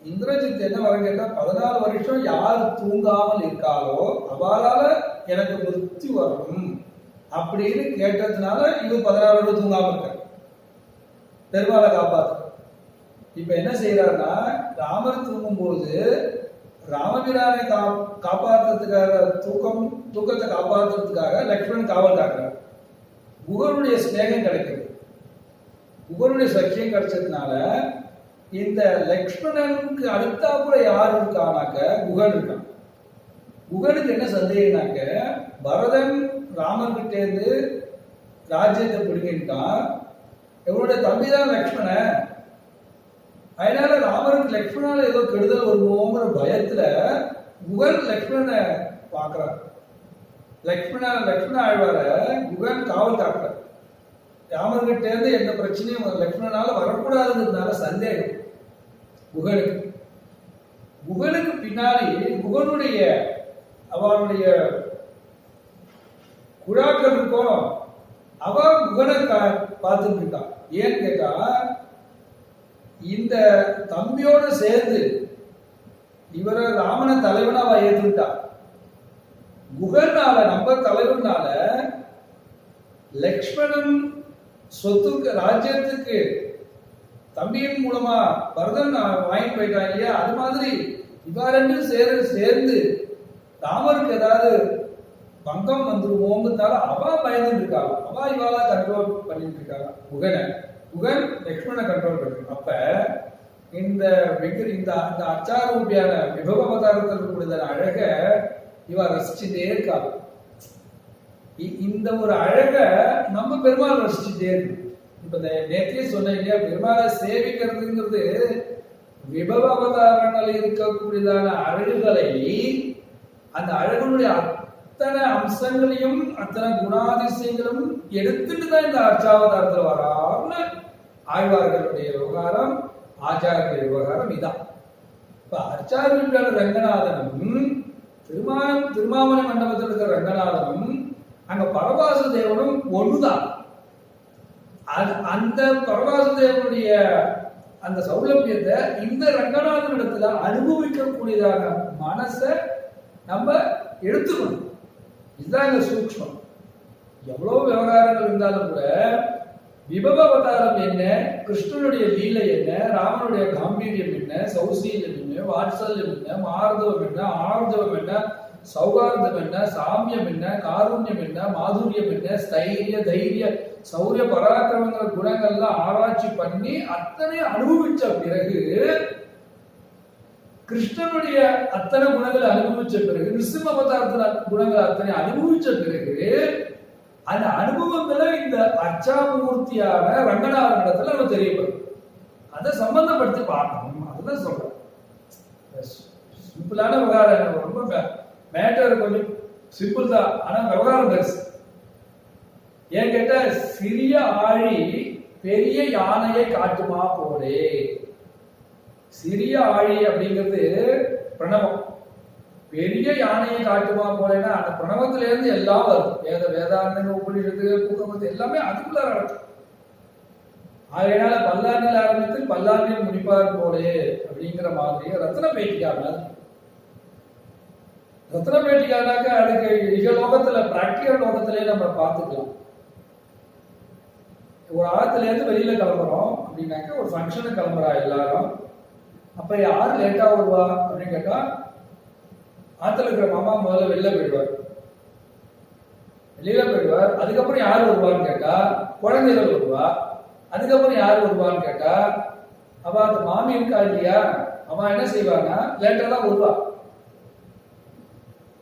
A: இந்திரஜித் என்ன வரம் கேட்டா 14 வருஷம் யார் தூங்காமல் இருக்காளோ அவளால எனக்கு மிருத்தி வரணும் அப்படின்னு கேட்டதுனால இவர் 14 வருஷம் தூங்காம இருக்க பெருமாளை காப்பாற்ற. இப்ப என்ன செய்யறாருன்னா ராமர் தூங்கும்போது ராமபிரானை காப்பாற்றுறதுக்காக தூக்கத்தை காப்பாற்றுறதுக்காக லக்ஷ்மணன் காவல் காக்கிறார். குகனுடைய ஸ்நேகம் கிடைக்கிறது. குகனுடைய சக்கியம் கிடைச்சதுனால இந்த லக்ஷ்மணனுக்கு அடுத்தாப்புல யார் இருக்கானாக்க குகன் இருக்கான். குகனுக்கு என்ன சந்தேகம்னாக்க பரதன் ராமர்கிட்ட இருந்து ராஜ்யத்தை பிடிக்கிட்டான், இவனுடைய தம்பிதான் லக்ஷ்மணன். அதனால ராமருக்கு லக்ஷ்மணால ஏதோ கெடுதல் வருமோங்கிற பயத்துல குகன் லக்ஷ்மணனை பார்க்கிறார். லக்ஷ்மண ஆழ்வார குகன் காவல் காக்கிறார். ராமர்கிட்ட இருந்து எந்த பிரச்சனையும் லக்ஷ்மணனால வரக்கூடாதுங்கிறதுனால சந்தேகம் குகனுக்கு. குகனுக்கு பின்னாடி குகனுடைய அவனுடைய குழாக்கள் இருக்கும், அவன் குகனை பார்த்துட்டு இருக்கான். ஏன்னு கேட்டா இந்த தம்பியோட சேர்ந்து இவரை ராமனை தலைவனாவா ஏற்றுட்டா. குகனால நம்ம தலைவனால லக்ஷ்மணன் சொத்துக்கு ராஜ்யத்துக்கு தம்பியின் மூலமா பரதன் வாங்கி போயிட்டான் இல்லையா, அது மாதிரி இவா ரெண்டும் சேர்ந்து ராமருக்கு ஏதாவது பங்கம் வந்துருமோங்கிறதால அவ பயந்துட்டு இருக்காங்க. அவ இவாளா கண்ட்ரோல் பண்ணிட்டு இருக்காங்க குகனை. குகன் லக்ஷ்மணனை கண்ட்ரோல் பண்றாங்க. அப்ப இந்த அச்சாரூபியான விபவ அவதாரத்தில் இருக்கக்கூடிய அழக இவ ரசிச்சுட்டே இருக்காங்க. இந்த ஒரு அழக நம்ம பெருமாள் ரசிச்சுட்டே இருக்கு. இப்ப நேற்றே சொன்ன இல்லையா, பெருமாளை சேவிக்கிறதுங்கிறது விபவ அவதாரங்கள் இருக்கக்கூடியதான அழகுகளை அந்த அழகுடைய அத்தனை அம்சங்களையும் அத்தனை குணாதிசயங்களும் எடுத்துட்டு தான் இந்த அர்ச்சாவதாரத்துல வரான்னு ஆழ்வார்களுடைய விவகாரம், ஆச்சாரிய விவகாரம் இதான். இப்ப அர்ச்சாரிய ரங்கநாதனும் திருமாமணி மண்டபத்தில் இருக்கிற ரங்கநாதனும் அங்க பரவாச தேவனும் ஒண்ணுதான். அந்த பரவாச தேவனுடைய அந்த சௌலபியத்தை இந்த ரங்கநாதன் இடத்துல அனுபவிக்கக்கூடியதான மனசை நம்ம எடுத்துக்கணும். இதுதான் இந்த சூக்ஷ்மம். எவ்வளவு விவகாரங்கள் இருந்தாலும் கூட விபவ அவதாரம் என்ன, கிருஷ்ணனுடைய லீலை என்ன, ராமனுடைய காம்பீரியம் என்ன, சௌசீல்யம் என்ன, வாத்சல்யம் என்ன, மார்தவம் என்ன, ஆர்தவம் என்ன, சௌகார்தம் என்ன, சாமியம் என்ன, காருண்யம் என்ன, மாதுரியம் என்ன, ஸ்தைரிய தைரிய சௌரிய பராக்கிரமங்கிற குணங்கள்லாம் ஆராய்ச்சி பண்ணி அத்தனை அனுபவிச்ச பிறகு, கிருஷ்ணனுடைய அத்தனை குணங்களை அனுபவிச்ச பிறகு, நிருசிம்ம அவதாரத்துல குணங்களை அத்தனை அனுபவிச்ச பிறகு, அந்த அனுபவங்களை இந்த அர்ச்சாமூர்த்தியான ரங்கநாதன் இடத்துல நம்ம தெரியப்படும். அதை சம்பந்தப்படுத்தி பார்க்கணும். அதுதான் சொல்றேன். சிம்பிளான விவகாரம், ரொம்ப மேட்டர் கொஞ்சம் சிம்பிள் தான், ஆனா விவகாரம் பெருசு. ஏன் கேட்ட, சிறிய ஆழி பெரிய யானையை காட்டுமா போலே. சிறிய ஆழி அப்படிங்கிறது பிரணவம், பெரிய யானையை காட்டுமா போலேன்னா அந்த பிரணவத்தில இருந்து எல்லாம் வரும். வேதாந்தங்கள், உபனிஷத்து, பூகமத்து எல்லாமே அதுக்குள்ள நடக்கும். அதனால பல்லாண்டில் ஆரம்பித்து பல்லாண்டில் முடிப்பார் போலே அப்படிங்கிற மாதிரி ரத்ன பேட்டிக்காக. ரத்ன பேட்டிக்காக அதுக்கு நிகழோகத்துல பிராக்டிகல் லோகத்திலே நம்ம பார்த்துக்கலாம். ஒரு ஆத்துல இருந்து வெளியில கிளம்புறோம் அப்படின்னாக்க, ஒரு ஃபங்க்ஷனுக்கு கிளம்புறா எல்லாரும். அப்ப யாரு லேட்டா வருவா அப்படின்னு கேட்டா, ஆத்துல இருக்கிற மாமா முதல்ல வெளியில போயிடுவார். அதுக்கப்புறம் யாரு வருவான்னு கேட்டா குழந்தைகள் வருவா. அதுக்கப்புறம் யாரு வருவான்னு கேட்டா, அவ அந்த மாமி இருக்கா இல்லையா, அவன் என்ன செய்வான்னா லேட்டா தான் வருவா.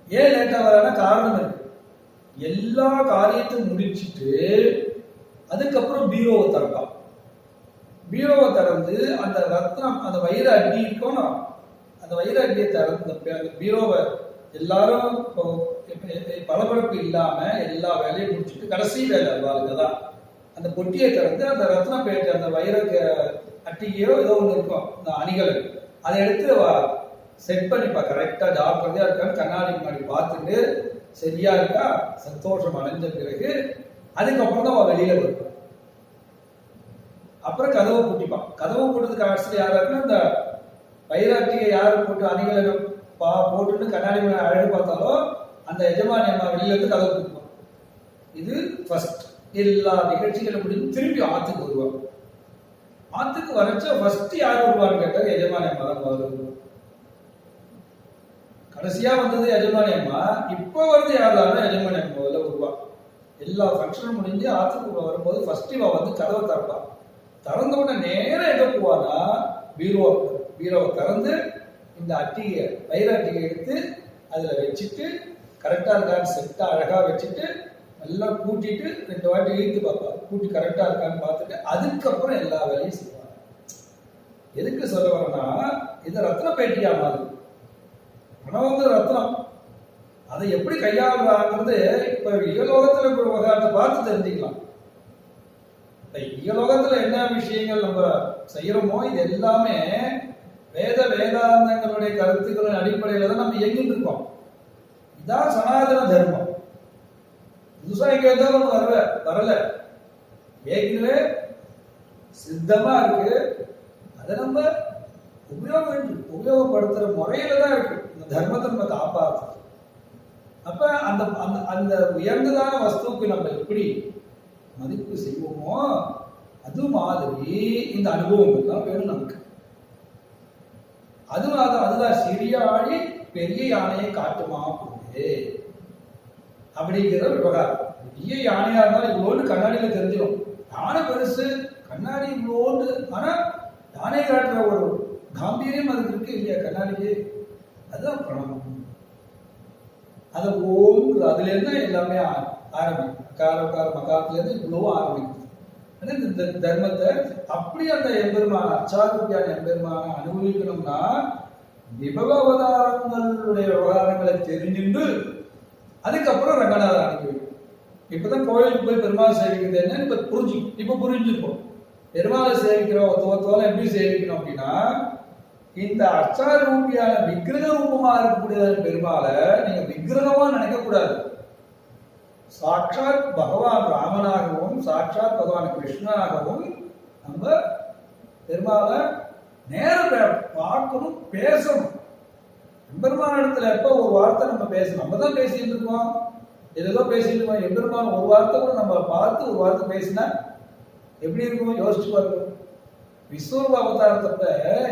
A: ஏன் லேட்டா வரான்னா காரணம் இருக்கு. எல்லா காரியத்தையும் முடிச்சுட்டு அதுக்கப்புறம் பீரோவை திறப்பான். பீரோவை திறந்து அந்த ரத்னம், அந்த வைர அட்டி இருக்கணும், அந்த வைர அட்டியை திறந்து அந்த பீரோவை எல்லாரும் பளபளப்பு இல்லாம எல்லா வேலையும் முடிச்சுட்டு கடைசி வேலை அதுதான் அந்த பொட்டியை திறந்து அந்த ரத்ன பேட்டை, அந்த வைர அட்டிகையோ ஏதோ ஒன்று இருக்கும், அந்த அணிகள், அதை எடுத்து செட் பண்ணிப்பா. கரெக்டா ஜாக்கிரதையா இருக்கான்னு கண்ணாடி முன்னாடி பார்த்துட்டு சரியா இருக்கா சந்தோஷம் அடைஞ்ச பிறகு அதுக்கப்புறம் தான் அவன் வெளியில வருவான். அப்புறம் கதவை பூட்டிப்பான். கதவை போட்டதுக்கு ஆக்சுவலி யாரா இருக்குன்னா, அந்த வைராட்டியை யாரு போட்டு அணிகளை போட்டுட்டு கண்ணாடி அழகு பார்த்தாலும் அந்த எஜமானி அம்மா வெளியில இருந்து கதவை பூட்டுவான். இது ஃபர்ஸ்ட். எல்லா நிகழ்ச்சிகளும் முடிஞ்சு திருப்பி ஆத்துக்கு வருவாங்க. ஆத்துக்கு வரைச்ச ஃபர்ஸ்ட் யார் வருவான்னு கேட்டா எஜமானி அம்மா தான் வருவாங்க. கடைசியா வந்தது எஜமானி அம்மா, இப்போ வருது யாராலும் எஜமானி அம்மா வருவா. எல்லா ஃபங்க்ஷனும் முடிஞ்சு ஆத்துக்கு வரும்போது ஃபர்ஸ்ட் இவ வந்து கதவை திறப்பா. திறந்த உடனே நேரம் எங்க போவானா பீரோவை திறந்து இந்த அட்டிகை வைர அட்டிகை எடுத்து அதுல வச்சுட்டு கரெக்டா இருக்கான்னு செட்டா அழகா வச்சுட்டு நல்லா கூட்டிட்டு 2 வாட்டி இழுத்து பார்ப்பா. கூட்டி கரெக்டா இருக்கான்னு பார்த்துட்டு அதுக்கப்புறம் எல்லா வேலையும் செய்வாங்க. எதுக்கு சொல்ல வரேன்னா, இது ரத்ன பேட்டியா மாதிரி பணம் ரத்னம். அதை எப்படி கையாளுறாங்கிறது இப்ப இகலோகத்துல இருக்கிற விவகாரத்தை பார்த்து தெரிஞ்சுக்கலாம். இகலோகத்துல என்ன விஷயங்கள் நம்ம செய்யறோமோ இது எல்லாமே வேதாந்தங்களுடைய கருத்துக்களின் அடிப்படையில தான் நம்ம இயங்கிட்டு இருக்கோம். இதான் சனாதன தர்மம். புதுசா இங்க ஒண்ணு வரல, ஏற்கனவே சித்தமா இருக்கு. அதை நம்ம உபயோகப்படுத்துற முறையில தான் இருக்கு இந்த தர்மத்தை நம்ம காப்பாற்று. அப்ப அந்த அந்த உயர்ந்ததான வஸ்துவுக்கு நம்ம எப்படி மதிப்பு செய்வோமோ அது மாதிரி இந்த அனுபவங்கள் தான் வேணும் நமக்கு. அதுதான் சிறிய ஆழி பெரிய யானையை காட்டுமா போது அப்படிங்கிற விவகாரம். பெரிய யானையா இருந்தாலும் இவ்வளோன்னு கண்ணாடியில தெரிஞ்சிடும். யானை பெருசு, கண்ணாடி இவ்வளோன்னு, ஆனா யானை காட்டுற ஒரு காம்பீரியம் அதுக்கு இருக்கு இல்லையா கண்ணாடிக்கு. அதுதான் பிரணவம். அது ஓம் அதுல இருந்து எல்லாமே ஆரம்பிக்கும். மகாத்துல இருந்து இவ்வளவு ஆரம்பிக்கும். இந்த தர்மத்தை அப்படி அந்த எம்பெருமான அச்சாருத்தியான எம்பெருமான அனுபவிக்கணும்னா விபவ அவதாரங்களுடைய விவகாரங்களை தெரிஞ்சுண்டு அதுக்கப்புறம் ரங்கநாதன் அனுபவிக்கும். இப்பதான் கோயிலுக்கு போய் பெருமாள் சேவிக்கிறது என்னன்னு இப்ப புரிஞ்சுப்போம். பெருமாளை சேவிக்கிறோம் ஒருத்தவரை எப்படி சேவிக்கணும் அப்படின்னா, இந்த அச்சாரூபியான விக்கிரக ரூபமா இருக்கக்கூடிய பெருமாளை நீங்க விக்கிரகமா நினைக்க கூடாது. சாட்சாத் பகவான் ராமனாகவும் சாட்சாத் பகவான் கிருஷ்ணனாகவும் நம்ம பெருமாளை நேரம் பார்க்கணும், பேசணும். எம்பெருமான இடத்துல எப்ப ஒரு வார்த்தை நம்ம பேசணும், நம்ம தான் பேசிட்டு இருக்கோம், ஏதோ பேசிட்டு இருக்கோம். எம்பெருமான ஒரு வார்த்தை கூட நம்ம பார்த்து ஒரு வார்த்தை பேசினா எப்படி இருக்கும் யோசிச்சு பாருங்க. விஸ்வரூப அவதாரத்தப்ப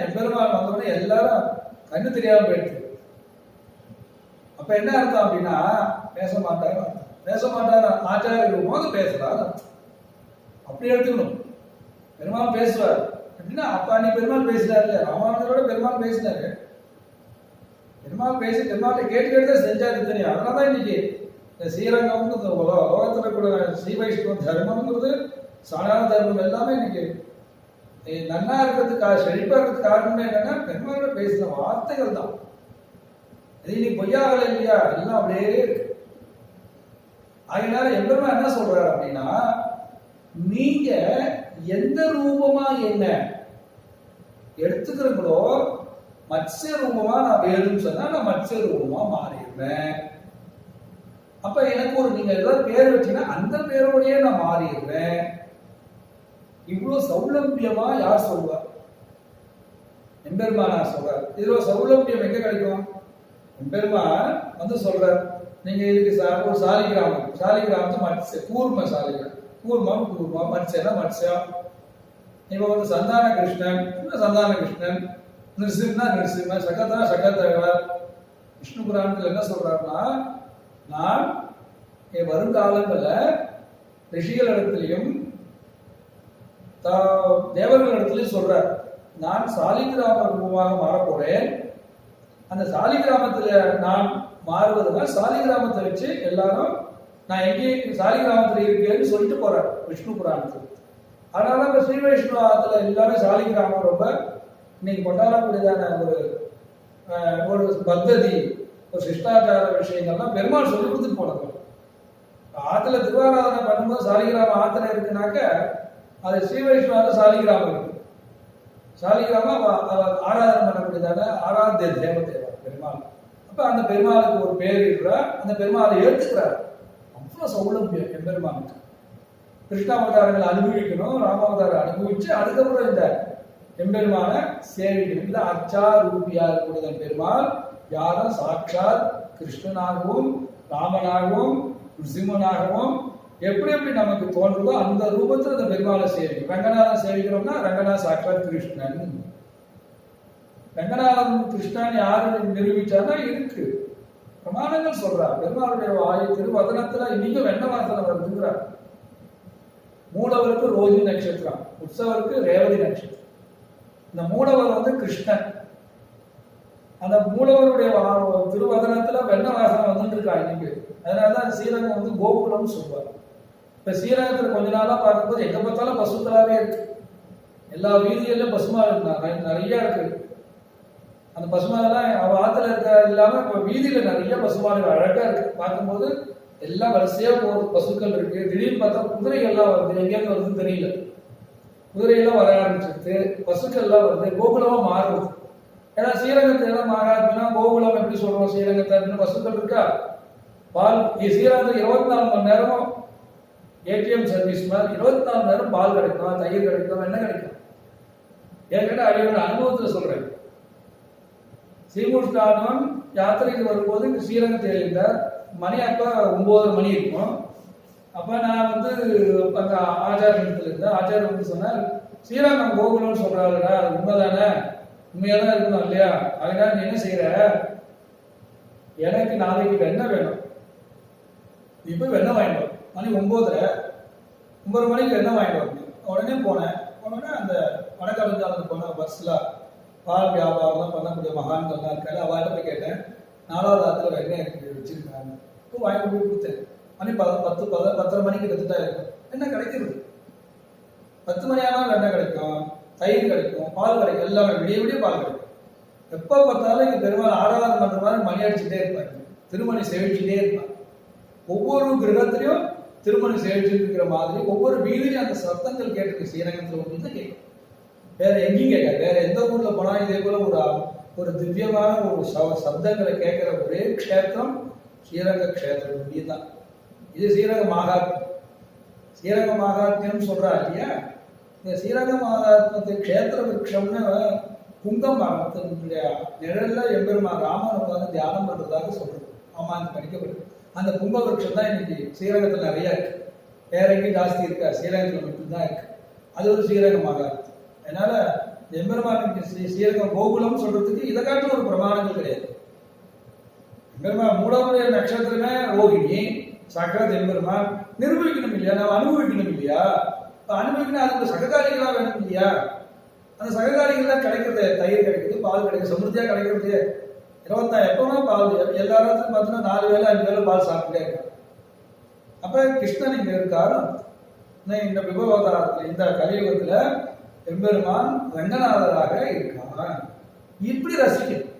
A: எம்பெருமான் வந்தோடனே எல்லாரும் கண்ணு தெரியாம போயிடுது. அப்ப என்ன அர்த்தம் அப்படின்னா பேச மாட்டாரு, பேச மாட்டாரு ஆச்சாரியர் போது பேசுறாரு அப்படி எடுத்துக்கணும். பெருமாள் பேசுவார் அப்படின்னா அப்ப அன்னைக்கு பெருமாள் பேசினார் இல்ல, ராமானுஜரோட பெருமாள் பேசினாரு. பெருமாள் பேசி பெருமாள் கேட்டு கேட்டு செஞ்சாரு தெரியும். அதனாலதான் இன்னைக்கு இந்த ஸ்ரீரங்கம் லோகத்துல கூட ஸ்ரீ வைஷ்ணவ தர்மம்ங்கிறது சாதாரண தர்மம் எல்லாமே இன்னைக்கு நன்னா இருக்கிறதுக்காக செழிப்பா இருக்கிறதுக்கு காரணமே என்னன்னா பெருமாளோட பேசின வார்த்தைகள் தான். இது நீ பொய்யாகல இல்லையா, எல்லாம் அப்படியே இருக்கு. அதனால எம்பெருமான் என்ன சொல்றாரு அப்படின்னா, நீங்க எந்த ரூபமா என்ன எடுத்துக்கிறீங்களோ மத்ஸ்ய ரூபமா நான் வேணும்னு சொன்னா நான் மத்ஸ்ய ரூபமா மாறிடுவேன். அப்ப எனக்கு ஒரு நீங்க ஏதாவது பேர் வச்சீங்கன்னா அந்த பேரோடய நான் மாறிடுவேன். இவ்வளவு சௌலபியமா யார் சொல்லுவா? எம்பெருமானா சொல்றார். இதுல சௌலபியம் எங்க கிடைக்கும்? எம்பெருமான் வந்து சொல்றார், நீங்க இதுக்கு ஒரு சாலிகிராமம், சாலிகிராமத்து மத்ஸ்ய கூர்ம சாலிகிராமம், கூர்மம் கூர்மம், மத்ஸ்யனா மத்ஸ்யம். இப்ப வந்து சந்தான கிருஷ்ணன் சந்தான கிருஷ்ணன், நிருசிம்னா நிருசிம்ம, சகதா சகதகர். விஷ்ணு புராணத்தில் என்ன சொல்றாருன்னா, நான் என் வருங்காலங்கள்ல ரிஷிகள் இடத்துலையும் தேவர்கள் இடத்துலையும் சொல்றார், நான் சாலிகிராம ரூபமாக மாறப்போறேன். அந்த சாலிகிராமத்துல நான் மாறுவதுனா சாலிகிராமத்தை வச்சு எல்லாரும் நான் எங்கே சாலிகிராமத்துல இருக்கேன்னு சொல்லிட்டு போறார் விஷ்ணு புராணத்தில். அதனால இப்ப ஸ்ரீ வைஷ்ணவத்துல எல்லாமே சாலிகிராமம் ரொம்ப இன்னைக்கு கொண்டாடக்கூடியதான ஒரு பத்ததி, ஒரு சிஷ்டாச்சார விஷயங்கள்லாம் பெருமாள் சொல்லி கொடுத்துட்டு போனது. ஆத்துல திருவாராதனை பண்ணும்போது சாலிகிராமம் ஆத்துல இருக்குனாக்க அது ஸ்ரீ வைஷ்ணவ சாலிகிராமம் இருக்கு. சாலிகிராமம் ஆராதனை பண்ணக்கூடியதான ஆராத்திய தேவதேவா பெருமாள். அப்ப அந்த பெருமாளுக்கு ஒரு பேர் இருக்கிறார், அந்த பெருமாளை ஏற்றுக்கிறார். அவ்வளவு சௌலபியம் எம்பெருமானுக்கு. கிருஷ்ணாவதாரங்களை அனுபவிக்கணும், ராமாவதாரம் அனுபவிச்சு அதுக்கப்புறம் இந்த எம்பெருமான சேவிக்கணும். இந்த அர்ச்சா ரூபியா இருக்கக்கூடிய பெருமாள் யாரும் சாட்சாத் கிருஷ்ணனாகவும் ராமனாகவும் நிருசிம்மனாகவும் எப்படி எப்படி நமக்கு தோன்றுதோ அந்த ரூபத்தில் அந்த பெருமாளை சேவிக்கும். ரங்கநாதன் சேவிக்கிறோம்னா ரங்கநாத சாட்சாத் கிருஷ்ணன். ரங்கநாதன் கிருஷ்ணன் யாரு நிரூபிச்சார்னா இருக்கு, பிரமாணங்கள் சொல்றார். பெருமாளுடைய வாயு திருவதனத்துல இன்னைக்கும் வெண்ண வாசனை வருதுங்கிறார். மூலவருக்கு ரோஹி நட்சத்திரம், உற்சவருக்கு ரேவதி நட்சத்திரம். இந்த மூலவர் வந்து கிருஷ்ணன். அந்த மூலவருடைய திருவதனத்துல வெண்ண வாசனை வந்துட்டு இருக்கா இன்னைக்கு. அதனாலதான் ஸ்ரீரங்கம் வந்து கோகுலம்னு சொல்லுவார். இப்ப ஸ்ரீரங்கத்துல கொஞ்ச நாளா பார்க்கும்போது எங்க பார்த்தாலும் பசுக்களாவே இருக்கு. எல்லா வீதிகளிலும் பசுமா இருக்கு, நிறைய இருக்கு. அந்த பசுமாலாம் அவ ஆத்துல இருக்க இல்லாம இப்ப வீதியில நிறைய பசுமாடுகள் அழகா இருக்கு. பார்க்கும்போது எல்லாம் வரிசையா போகுது, பசுக்கள் இருக்கு. திடீர்னு பார்த்தா குதிரைகள்லாம் வருது, எங்கேருந்து வருதுன்னு தெரியல. குதிரையெல்லாம் வர ஆரம்பிச்சிருக்கு, பசுக்கள்லாம் வருது, கோகுலமா மாறுது. ஏன்னா ஸ்ரீரங்கத்தை எல்லாம் மாறாதுன்னா கோகுலம் எப்படி சொல்றோம்? ஸ்ரீரங்கத்தை பசுக்கள் இருக்கா? பால் ஸ்ரீரங்கத்தில் 24 மணி நேரமும் ஏடிஎம் சர்வீஸ் மாதிரி 24 மணி நேரம் பால் கிடைக்கும், தயிர் கிடைக்கும், என்ன கிடைக்கும். ஏற்கனவே அடியோட அனுபவத்துல சொல்றேன். ஸ்ரீமுஷ்டானவன் யாத்திரைக்கு வரும்போது ஸ்ரீரங்கத்தை எழுந்தார். மணி அப்ப 9 மணி இருக்கும். அப்ப நான் வந்து அங்க ஆச்சாரியத்துல இருந்தேன். ஆச்சாரியர் வந்து சொன்னார், ஸ்ரீரங்கம் கோகுலம்னு சொல்றாருடா, அது உண்மைதானே? உண்மையா தான் இருக்கணும் இல்லையா? அதுக்காக நீ என்ன செய்யற, எனக்கு நாளைக்கு வெண்ணெய் வேணும், நீ போய் வெண்ணெய் வாங்கிட்டு. மணி 9 மணிக்கு வெண்ணெய் வாங்கிட்டு வரணும். உடனே போனேன். உடனே அந்த வடக்கலஞ்சாலத்துக்கு போன பஸ்ல பால் வியாபாரம் பண்ணக்கூடிய மகான்கள்லாம் இருக்காரு. அவர்கிட்ட போய் கேட்டேன், 4வது ஆத்துல வெண்ணெய் எனக்கு வச்சிருக்காங்க. இப்போ வாங்கிட்டு போய் கொடுத்தேன். மணி 10 மணிக்கு எடுத்துட்டா இருக்கும். என்ன கிடைக்கிறது? 10 மணி ஆனாலும் வெண்ணெய் கிடைக்கும், தயிர் கிடைக்கும், பால் கிடைக்கும், எல்லாமே விடிய விடிய பால் கிடைக்கும். எப்ப பார்த்தாலும் இங்க பெருமாள் ஆராதனை பண்ற மாதிரி மணி அடிச்சுட்டே இருப்பாங்க, திருமணி சேவிச்சுட்டே இருப்பாங்க. ஒவ்வொரு கிரகத்திலையும் திருமணி சேவிச்சுட்டு இருக்கிற மாதிரி ஒவ்வொரு வீதிலையும் அந்த சத்தங்கள் கேட்டு ஸ்ரீரங்கத்தில் ஒன்று கேட்கும். வேற எங்கேயும் கேட்காது. வேற எந்த ஊர்ல போனா இதே போல ஒரு திவ்யமான ஒரு சப்தங்களை கேட்கிற ஒரே க்ஷேத்திரம் ஸ்ரீரங்க க்ஷேத்திரம் இதுதான். இது ஸ்ரீரங்க மகாத்மியம். ஸ்ரீரங்க மகாத்மியம் சொல்றா இல்லையா? இந்த ஸ்ரீரங்க மகாத்மத்தை க்ஷேத்திர விருட்சம்னு புங்கம் மரத்தினுடைய நிழல்ல எம்பெருமான் ராமன் உட்கார்ந்து தியானம் பண்றதாக சொல்றது. ஆமா, அது படிக்கப்பட்டு அந்த புங்க விருட்சம் தான் இன்னைக்கு ஸ்ரீரங்கத்தில் நிறைய இருக்கு. வேற எங்கேயும் ஜாஸ்தி இருக்கா? ஸ்ரீரங்கத்தில் மட்டும்தான் இருக்கு. அது ஒரு ஸ்ரீரங்கமாக. அதனால எம்பெருமானுக்கு ஸ்ரீரங்கம் கோகுலம் சொல்றதுக்கு இதை காட்டிலும் ஒரு பிரமாணங்கள் கிடையாது. எம்பெருமான் மூலமுடைய நட்சத்திரமே ரோகிணி சாக்கராத் எம்பெருமான் நிரூபிக்கணும் இல்லையா, நம்ம அனுபவிக்கணும் இல்லையா. அனுபவிக்கணும், அதுக்கு சககாரிகளா வேணும் இல்லையா. அந்த சககாரிகள் கிடைக்கிறது, தயிர் கிடைக்குது, பால் கிடைக்குது, சமிருத்தியா கிடைக்கிறது. 24 எப்பவுமே பால், எல்லா இடத்துலையும் பார்த்தீங்கன்னா 4 வேளை 5 வேளை பால் சாப்பிட்டே இருக்காங்க. அப்ப கிருஷ்ணன் இங்க இருக்காரு. இந்த விபவதாரத்துல இந்த கலியுகத்துல எம்பெருமான் ரங்கநாதராக இருக்கான். இப்படி ரசிக்கணும்.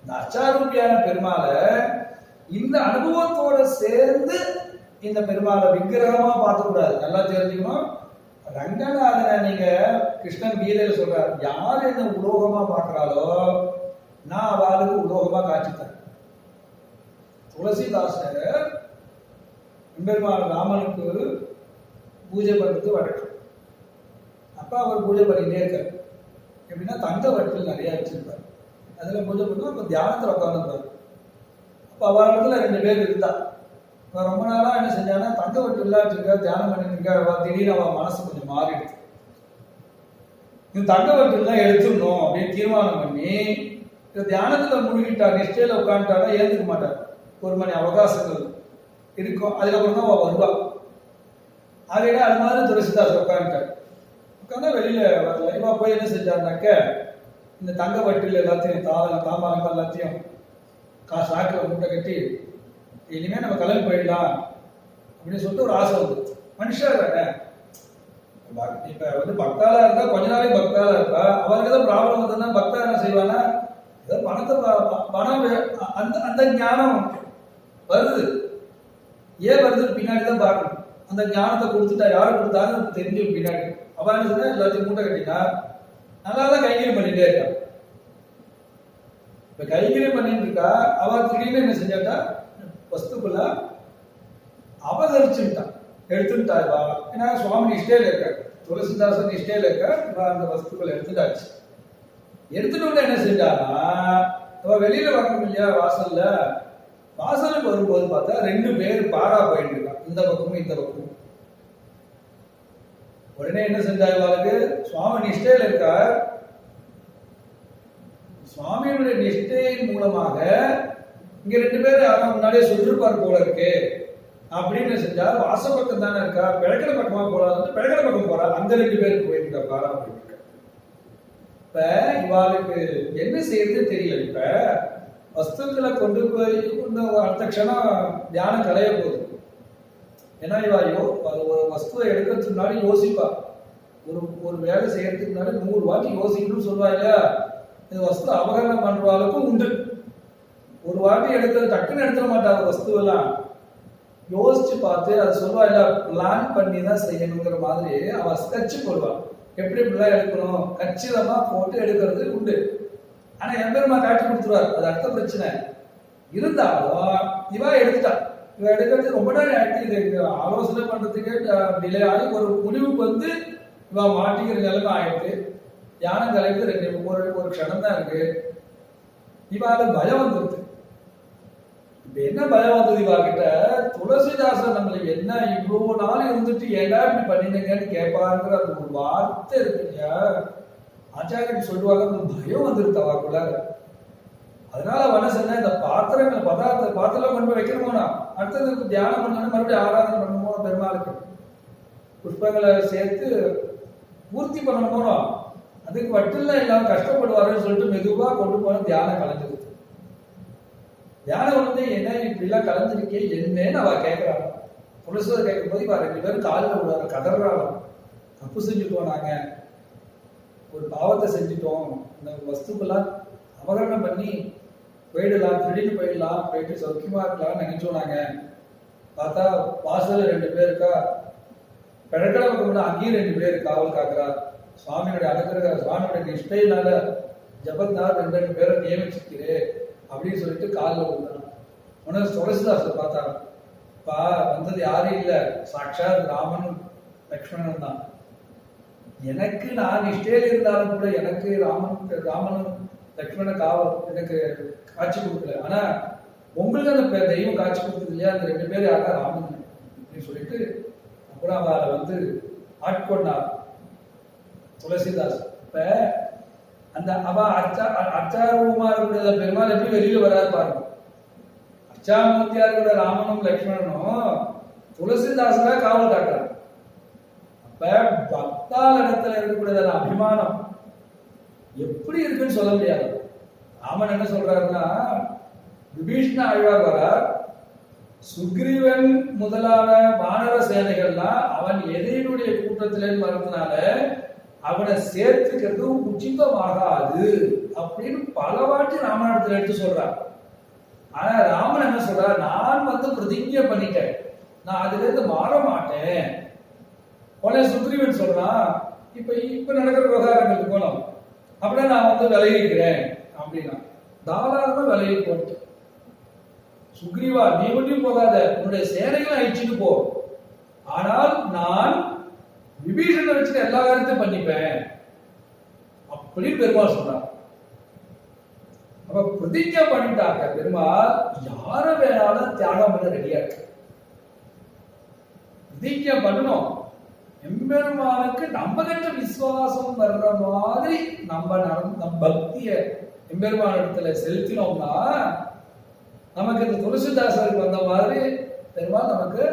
A: இந்த அச்சாரூபியான பெருமாளை இந்த அனுபவத்தோட சேர்ந்து இந்த பெருமாளை விக்கிரகமா பார்க்க கூடாது. நல்லா தெரிஞ்சுக்கணும். ரங்கநாதனை நீங்க கிருஷ்ணன் கீதையில சொல்றார், யார் என்ன உலோகமா பார்க்கிறாளோ நான் அவளுக்கு உலோகமா காட்சி தரேன். துளசிதாசர் எம்பெருமாள் ராமனுக்கு பூஜை பண்றது வழக்கம். அப்ப அவர் பூஜை பண்ணிட்டே இருக்கார். எப்படின்னா தங்க வட்டில் நிறைய வச்சிருப்பார். அதுல பூஜை பண்ணுவோம். அப்ப தியானத்துல உட்காந்துருப்பாரு. அப்ப அவரிடத்துல 2 பேர் இருந்தா. அவன் ரொம்ப நாளா என்ன செஞ்சானா, தங்க வட்டில் வச்சிருக்கா, தியானம் பண்ணிட்டு இருக்கா. திடீர்னு அவன் மனசு கொஞ்சம் மாறிடுது. இந்த தங்க வட்டிலாம் எடுத்துடணும் அப்படின்னு தீர்மானம் பண்ணி தியானத்துல மூழ்கிட்டார். நிஷ்டையில உட்காந்துட்டாரா ஏந்துக்க மாட்டார். 1 மணி அவகாசங்கள் இருக்கும். அதுக்கப்புறம் தான் அவன் வருவா. ஆகையில அது மாதிரி துளசிதாசர் உட்காந்துட்டார். உட்காந்தா வெளியில வரல. இவன் போய் என்ன செஞ்சாருனாக்க, இந்த தங்க வட்டில் எல்லாத்தையும் தாமாரங்கள் எல்லாத்தையும் சாக்கில் மூட்டை கட்டி இனிமே நம்ம கிளம்பி போயிடலாம் அப்படின்னு சொல்லிட்டு ஒரு ஆசை வந்து மனுஷா தானே. இப்ப வந்து பக்தாலா இருந்தா கொஞ்ச நாளைக்கு பக்தாலா இருக்கா. அவருக்கு ஏதோ ப்ராப்ளம் வந்ததுன்னா பக்தா என்ன செய்வானா, ஏதோ பணம் அந்த அந்த ஞானம் வருது. ஏன் வருது பின்னாடிதான் பார்க்கணும். அந்த ஞானத்தை கொடுத்துட்டா யாரும் கொடுத்தாலும் தெரிஞ்சு பின்னாடி அவன் என்ன சொன்னா எல்லாத்தையும் மூட்டை கட்டினா நல்லாதான் கைங்கரியம் பண்ணிட்டே இருக்கான். இப்ப கைங்கரியம் பண்ணிட்டு இருக்கா. அவன் திடீர்னு என்ன செஞ்சாட்டா, வஸ்துக்குள்ள அபகரிச்சுட்டான், எடுத்துட்டாப்பா. ஏன்னா சுவாமி நிஷ்டையில இருக்க, துளசிதாசன் நிஷ்டையில இருக்க. அந்த வஸ்துக்களை எடுத்துட்டாச்சு. எடுத்துட்டு என்ன செஞ்சானா, அவ வெளியில வரணும் இல்லையா, வாசல்ல. வாசலுக்கு வரும்போது பார்த்தா 2 பேர் பாரா போயிட்டு இருக்கான், இந்த பக்கமும் இந்த பக்கமும். உடனே என்ன செஞ்சாரு, சுவாமி நிஷ்டையில இருக்கார். சுவாமியுடைய நிஷ்டையின் மூலமாக இங்க 2 பேர் யாரும் முன்னாடியே சொல்லிருப்பார் போல இருக்கு அப்படின்னு செஞ்சா, வாசப்பக்கம் தானே இருக்கா, பிழக்கிற பக்கமா போறாரு, பிழக்கிற பக்கம் போறா. அந்த 2 பேருக்கு போயிட்டு இருக்கா, பாரா போயிட்டு இருக்கா. இப்ப இவாளுக்கு என்ன செய்யறதுன்னு தெரியல. இப்ப வஸ்துக்களை கொண்டு போய் அடுத்த க்ஷணம் தியானம் கலைய போகுது. ஏன்னா இவா ஒரு வஸ்துவை எடுக்கிறதுக்கு முன்னாடி யோசிப்பா. ஒரு வேலை செய்யறதுக்கு முன்னாடி 100 வாட்டி யோசிக்கணும்னு சொல்லுவா இல்லையா. இந்த வஸ்து அபகரணம் பண்றவாளுக்கும் உண்டு. ஒரு வாட்டி எடுக்கிறது டக்குன்னு எடுத்துட மாட்டாங்க. வஸ்துவெல்லாம் யோசிச்சு பார்த்து அதை சொல்லுவா இல்ல, பிளான் பண்ணி தான் செய்யணுங்கிற மாதிரி அவ ஸ்கெட்ச் போடுவா. எப்படி இப்படிலாம் எடுக்கணும் கச்சிதமா போட்டு எடுக்கிறது உண்டு. ஆனா எம்பெருமா காட்டி கொடுத்துருவார், அது அடுத்த பிரச்சனை. இருந்தாலும் இவா எடுத்துட்டா. இவ எடுக்கிறது ரொம்ப நாள் ஆயிடுச்சு. இது ஆலோசனை பண்றதுக்கே டிலே ஆகி ஒரு முடிவுக்கு வந்து இவா மாட்டிக்கிற நிலைமை ஆயிடுச்சு. தியானம் கலைக்கு ஒரு க்ஷணம் தான் இருக்கு. இவால பயம் வந்துருது. இப்ப என்ன பயம் வந்தது இவா கிட்ட, துளசிதாசன் நம்மளுக்கு என்ன இவ்வளவு நாள் இருந்துட்டு ஏன்னா இப்படி பண்ணினீங்கன்னு கேட்பாருங்கிற அது ஒரு வார்த்தை இருக்கு இல்லையா. ஆச்சாரியன் சொல்லுவாங்க, பயம் வந்துருத்தவாக்குள்ள. அதனால மனசுன்னா இந்த பாத்திரங்கள் பாத்திரம் கொண்டு போய் வைக்கணுமோனா, அடுத்தது தியானம் பண்ணணும், மறுபடியும் ஆராதனை பண்ணணுமோ பெருமாளுக்கு, புஷ்பங்களை சேர்த்து பூர்த்தி பண்ணணுமோ, அதுக்கு வட்டிலாம் இல்லாம கஷ்டப்படுவாருன்னு சொல்லிட்டு மெதுவா கொண்டு போன தியானம் கலந்துருக்கு. தியானம் வந்து என்ன இப்படி எல்லாம் கலந்துருக்கே என்னன்னு அவ கேட்கிறாங்க. துளசியை கேட்கும் போது இவ 2 பேரும் காலில் விடுவாங்க, கதறாங்க. தப்பு செஞ்சுட்டோம், நாங்க ஒரு பாவத்தை செஞ்சுட்டோம், இந்த வஸ்துக்கெல்லாம் அபகரணம் பண்ணி போயிடலாம், திடீர்னு போயிடலாம், போயிட்டு சௌக்கியமா இருக்கலாம்னு நினைச்சோம். நாங்க பார்த்தா வாசல்ல 2 பேர் இருக்கா, பிழக்கடை பக்கம் அங்கேயும் 2 பேர் காவல் காக்குறார். சுவாமியோட அனுகிரக, சுவாமியோட நிஷ்டையினால ஜபத்னார் 2 பேரை நியமிச்சுக்கிறே அப்படின்னு சொல்லிட்டு காலில் விழுந்தான். உடனே துளசிதாசர் பார்த்தாரு, பா வந்தது யாரும் இல்லை, சாட்சாத் ராமனும் லக்ஷ்மணனும் தான். எனக்கு நான் நிஷ்டையில் இருந்தாலும் கூட எனக்கு ராமனும் லக்ஷ்மண காவல் எனக்கு காட்சி கொடுக்கல. ஆனா உங்களுக்கு அந்த தெய்வம் காட்சி கொடுத்தது இல்லையா, அந்த 2 பேர் யாரா ராமன் அப்படின்னு சொல்லிட்டு அப்புறம் அவரை வந்து ஆட்கொண்டார். துளசிதாஸ். இப்ப அந்த அவ அச்சாரூபமா இருக்கிற பெருமாள் எப்படி வெளியில வராது பாருங்க. அச்சாமூர்த்தியா இருக்கிற ராமனும் லட்சுமணனும் துளசிதாசனா காவல் காட்டுறாங்க. அப்ப பக்தால் இடத்துல இருக்கக்கூடிய அபிமானம் எப்படி இருக்குன்னு சொல்ல முடியாது. ராமன் என்ன சொல்றாருன்னா, விபீஷ்ண ஆழ்வார் வரார், சுக்ரீவன் முதலான வானர சேனைகள்லாம் அவன் எதிரினுடைய கூட்டத்திலேன்னு வரதுனால அவனை சேர்த்துக்கிறது உச்சிதமாகாது அப்படின்னு பல வாட்டி ராமாயணத்துல எடுத்து சொல்றார். ஆனா ராமன் என்ன சொல்றார், நான் பிரதிஜை பண்ணிட்டேன், நான் அதுல இருந்து மாற மாட்டேன். உடனே சுக்ரீவன் சொல்றான், இப்ப நடக்கிற விவகாரங்களுக்கு போனோம் அப்படின்னா நான் விலகிக்கிறேன் அப்படின்னா. தாராளமா விலகி போட்டு, சுக்ரீவா நீ மட்டும் போகாத, உன்னுடைய சேனைகளை அழிச்சுட்டு போ, ஆனால் நான் விபீஷணனை வச்சுட்டு எல்லா காரியத்தையும் பண்ணிப்பேன் அப்படின்னு பெருமாள் சொன்னார். அப்ப பிரதிஜை பண்ணிட்டாங்க பெருமாள், யார வேணாலும் தியாகம் பண்ண ரெடியா இருக்கு. பிரதிஜை பண்ணணும். எம்பெருமானுக்கு நம்ம கிட்ட விசுவாசம் வர்ற மாதிரி நம்ம பக்திய எம்பெருமான இடத்துல செலுத்தினோம்னா நமக்கு இந்த துளசிதாசருக்கு வந்த மாதிரி பெருமாள் நமக்கு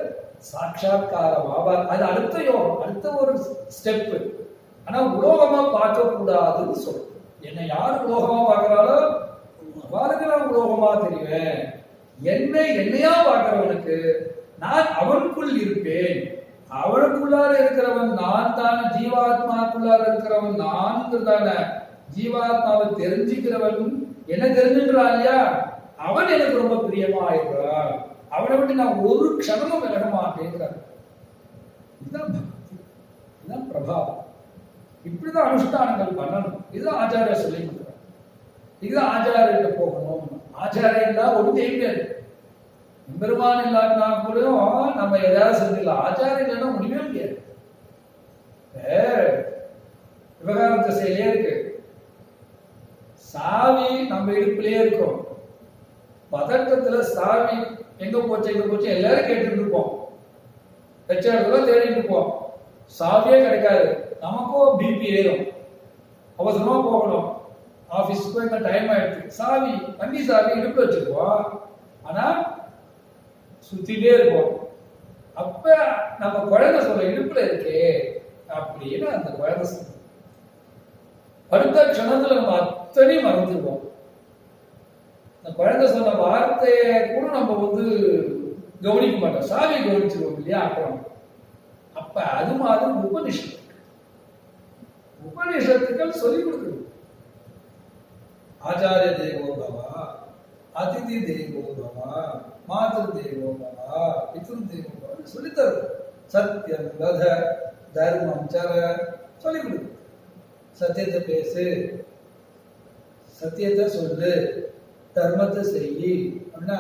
A: சாட்சாத்காரம் ஆவார். அது அடுத்த யோகம், அடுத்த ஒரு ஸ்டெப். ஆனா உலோகமா பார்க்க கூடாதுன்னு சொல்றேன். என்னை யார் உலோகமா பார்க்கிறாளோ அவருக்கு நான் உலோகமா தெரிவேன். என்னையா பார்க்கிறவனுக்கு நான் அவனுக்குள் இருப்பேன். அவனுக்குள்ளார இருக்கிறவன் நான் தானே, ஜீவாத்மாக்குள்ளார இருக்கிறவன் நான் ஜீவாத்மாவை தெரிஞ்சுக்கிறவன் என்ன தெரிஞ்சுக்கிறான் இல்லையா, அவன் எனக்கு ரொம்ப பிரியமா ஆயிடுறான். அவனை விட்டு நான் ஒரு க்ஷணமும் விலக மாட்டேங்கிறான். இதுதான் பக்தி, இதுதான் பிரபாவம். இப்படிதான் அனுஷ்டானங்கள் பண்ணணும். இதுதான் ஆச்சாரிய சொல்லி கொடுக்குறான். இதுதான் ஆச்சாரியிட்ட போகணும். ஆச்சாரியா ஒரு தெரியாது. பெருமான் இல்லாட்டினா கூட நம்ம எதாவது செஞ்சிடலாம். ஆச்சாரம் இல்லைன்னா முடியவே முடியாது. விவகார திசையிலே இருக்கு. சாவி நம்ம இடுப்பிலே இருக்கும். பதட்டத்துல சாவி எங்க போச்சு எல்லாரும் கேட்டுட்டு இருப்போம். இடத்துல தேடிட்டு இருப்போம். சாவியே கிடைக்காது. நமக்கும் பிபி ஏறும். அவசரமா போகணும், ஆபீஸ்க்கு போய் டைம் ஆயிடுச்சு. சாவி வண்டி சாவி இடுப்புல வச்சிருப்போம். ஆனா சுத்திட்டே இருப்போம். அப்ப நம்ம குழந்தை சொல்ல இடுப்புல இருக்கே அப்படின்னு அந்த குழந்தை சொல்ல அடுத்த க்ஷணத்துல நம்ம அத்தனையும் மறந்துடுவோம். அந்த குழந்தை சொன்ன வார்த்தையை கூட நம்ம கவனிக்க மாட்டோம். சாவியை கவனிச்சிருவோம் இல்லையா? அப்புறம் அப்ப அது மாதிரி உபநிஷத்துக்கள் சொல்லிக் கொடுக்கணும். ஆச்சாரிய தேவோ பவா, அதிதி தேவோ பவா, மாதர் தேவோ பவா, பித்ரு தேவோ பவா சொல்லித்தரும். சத்தியம் வத தர்மம் சர சொல்லிக் கொடுக்கும். சத்தியத்தை பேசு, சத்தியத்தை சொல்லு, தர்மத்தை செய்யி அப்படின்னா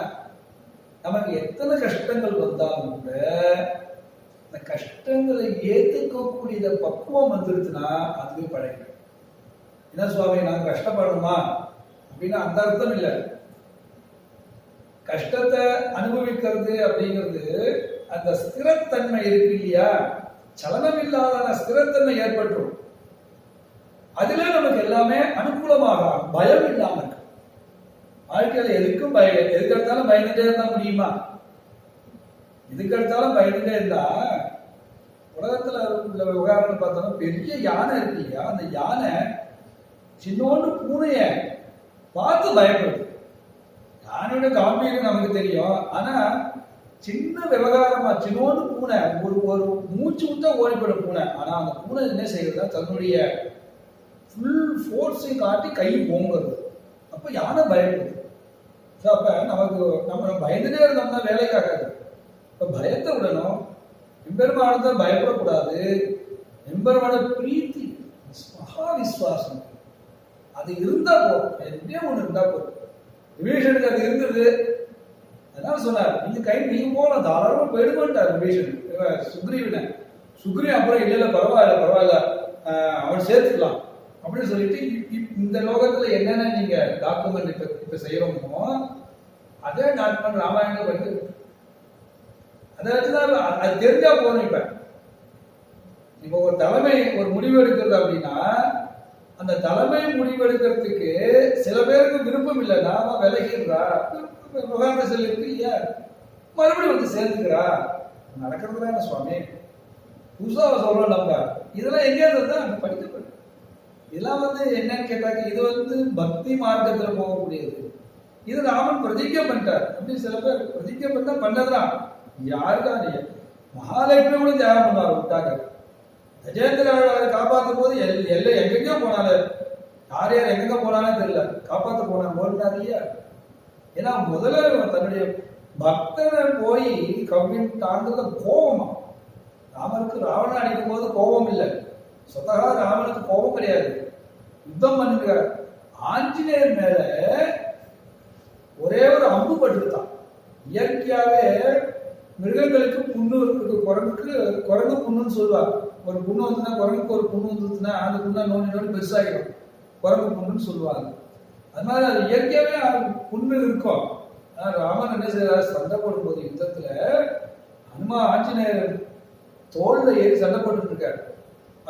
A: நமக்கு எத்தனை கஷ்டங்கள் வந்தாலும் கூட இந்த கஷ்டங்களை ஏத்துக்கக்கூடிய பக்குவம் வந்துருச்சுன்னா அதுவே பழகிடும். என்ன சுவாமி நான் கஷ்டப்படணுமா அப்படின்னா அந்த அர்த்தம் இல்லை. கஷ்டத்தை அனுபவிக்கிறது அப்படிங்கிறது அந்த ஸ்திரத்தன்மை இருக்கு இல்லையா, சலனம் இல்லாத ஸ்திரத்தன்மை ஏற்பட்டுரும். அதுல நமக்கு எல்லாமே அனுகூலமாக, பயம் இல்லாம இருக்கு. வாழ்க்கையில எதுக்கும் எதுக்கு எடுத்தாலும் பயந்துட்டே இருந்தா முடியுமா? எதுக்கு எடுத்தாலும் பயந்துட்டே இருந்தா உலகத்துல உள்ள விவகாரம் பார்த்தோம்னா பெரிய யானை இருக்கு இல்லையா, அந்த யானை சின்னோண்டு பூனைய பார்த்து பயப்படுது. யானையோட காம்பீரியம் நமக்கு தெரியும். ஆனா சின்ன விவகாரமா சின்னோண்டு பூனை ஒரு மூச்சு விட்டா ஓடிப்படும் பூனை. ஆனா அந்த பூனை என்ன செய்யறதுன்னா தன்னுடைய ஃபுல் ஃபோர்ஸையும் காட்டி கை ஓங்குறது. அப்ப யானை பயப்படுது. அப்ப நமக்கு நம்ம பயந்துட்டே இருந்தோம்னா வேலைக்காகாது. இப்ப பயத்தை விடணும். எம்பெருமானத்தை பயப்படக்கூடாது. எம்பெருமான பிரீத்தி, மகா விசுவாசம் அது இருந்தா போதும். எப்படியே ஒண்ணு இருந்தா போதும். விபீஷனுக்கு அது இருந்தது. அதனால சொன்னார், நீங்க போகலாம், தாராளமா போயிடுமாட்டார் விபீஷன் சுக்ரீவன் அப்புறம் இல்ல பரவாயில்ல அவன் சேர்த்துக்கலாம் அப்படின்னு சொல்லிட்டு இந்த லோகத்துல என்னென்ன நீங்க டாக்குமெண்ட் இப்ப செய்யறோமோ அதே டாக்குமெண்ட் ராமாயணம் வந்து அதை வச்சுதான் அது தெரிஞ்சா போகணும். இப்ப இப்போ ஒரு தலைமை ஒரு முடிவு எடுக்கிறது அப்படின்னா அந்த தலைமை முடிவு எடுக்கிறதுக்கு சில பேருக்கு விருப்பம் இல்லை, நாம விலகிடுறா, விவகார செல்லுக்கு இல்லையா, மறுபடியும் வந்து சேர்ந்துக்கிறா. நடக்கிறது தானே சுவாமி. புதுசா சொல்றோம் நம்ம. இதெல்லாம் எங்கேயாவது தான் அங்க படிக்கப்படும். இதெல்லாம் வந்து என்னன்னு கேட்டாக்க இது வந்து பக்தி மார்க்கத்துல போகக்கூடியது. இது ராமன் பிரதிஜை பண்ணிட்டார். அப்படி சில பேர் பிரதிஜை பண்ணா பண்ணதுதான். யாருக்கா இல்லையா, மகாலட்சுமி கூட தியாகம் பண்ணுவார் விட்டாங்க. கஜேந்திர காப்பாற்றும் போது எல்லை எங்கெங்கயோ போனால, யார் யார் எங்கெங்க போனாலே தெரியல, காப்பாற்ற போனா போட்டார் இல்லையா. ஏன்னா முதல்ல தன்னுடைய பக்தனை போய் கவ்விட்டாங்கிறது கோபமா. ராமனுக்கு ராவணன் அடிக்கும் போது கோபம் இல்லை, சொத்தகா ராமனுக்கு கோபம் கிடையாது, யுத்தம் பண்ணுங்க. ஆஞ்சநேயர் மேல ஒரே ஒரு அம்பு பட்டுத்தான். இயற்கையாவே மிருகங்களுக்கு புண்ணு இருக்கு, குரங்கு புண்ணுன்னு சொல்லுவாங்க. ஒரு புண்ணு வந்துன்னா, குரங்குக்கு ஒரு புண்ணு வந்துச்சுன்னா அந்த புண்ணை நோண்டி நோண்டி பெருசாகிடும், குரங்கு புண்ணுன்னு சொல்லுவாங்க. அது மாதிரி அது இயற்கையாவே புண்ணு இருக்கும். ஆனா ராமன் என்ன செய்யறாரு, சண்டை போடும் போது யுத்தத்துல ஆஞ்சநேயர் தோல்ல ஏறி சண்டை போட்டு இருக்காரு.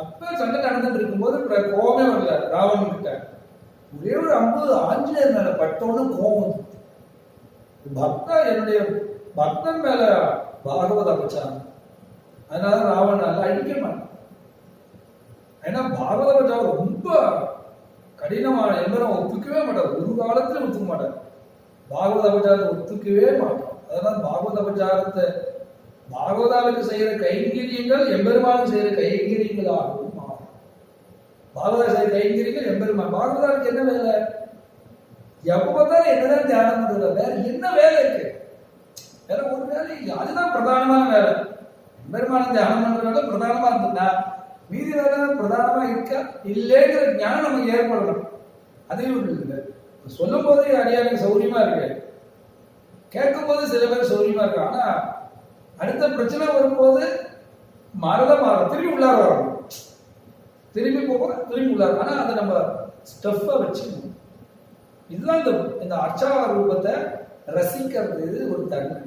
A: அப்ப சண்டை நடந்துட்டு இருக்கும்போது கோபமே வரல ராவணன் கிட்ட. ஒரே ஒரு அம்பு ஆஞ்சநேயர் மேல பட்டோன்னு கோபம். என்னுடைய பக்தன் மேல பாகவத பச்சான், அதனால ராவணால அழிக்க மாட்டான். ஏன்னா பாகவத பச்சா ரொம்ப கடினமான எம்பரம் ஒத்துக்கவே மாட்டார், ஒரு காலத்துல ஒத்துக்க மாட்டார். பாகவத பச்சாரத்தை ஒத்துக்கவே மாட்டோம். அதனால பாகவத பச்சாரத்தை பாகவதாவுக்கு செய்யற கைங்கரியங்கள் எம்பெருமானுக்கு செய்யற கைங்கரியங்களாகவும் மாறும். பாகவதா செய்யற கைங்கரியங்கள் எம்பெருமான். பாகவதாவுக்கு என்ன வேலை? எப்ப பார்த்தாலும் என்னதான் தியானம் பண்றது, வேற என்ன வேலை இருக்கு? வேற ஒரு வேலை இல்லை, அதுதான் பிரதானமான வேலை. எம்பெருமான தியானம் பண்றதுனால பிரதானமா இருந்துட்டா மீதி வேலை பிரதானமா இருக்க இல்லைங்கிற ஞானம் நமக்கு ஏற்படணும். அதையும் இல்லை. சொல்லும் போது அடியாருக்கு சௌரியமா இருக்கு, கேட்கும் போது சில பேர் சௌரியமா இருக்கு. ஆனா அடுத்த பிரச்சனை வரும்போது மாறும், திரும்பி உள்ளார வரணும், திரும்பி போகணும், திரும்பி உள்ளார. ஆனா அதை நம்ம ஸ்டெப்பா வச்சுக்கணும். இதுதான் இந்த அர்ச்சாவ ரூபத்தை ரசிக்கிறது ஒரு தன்மை.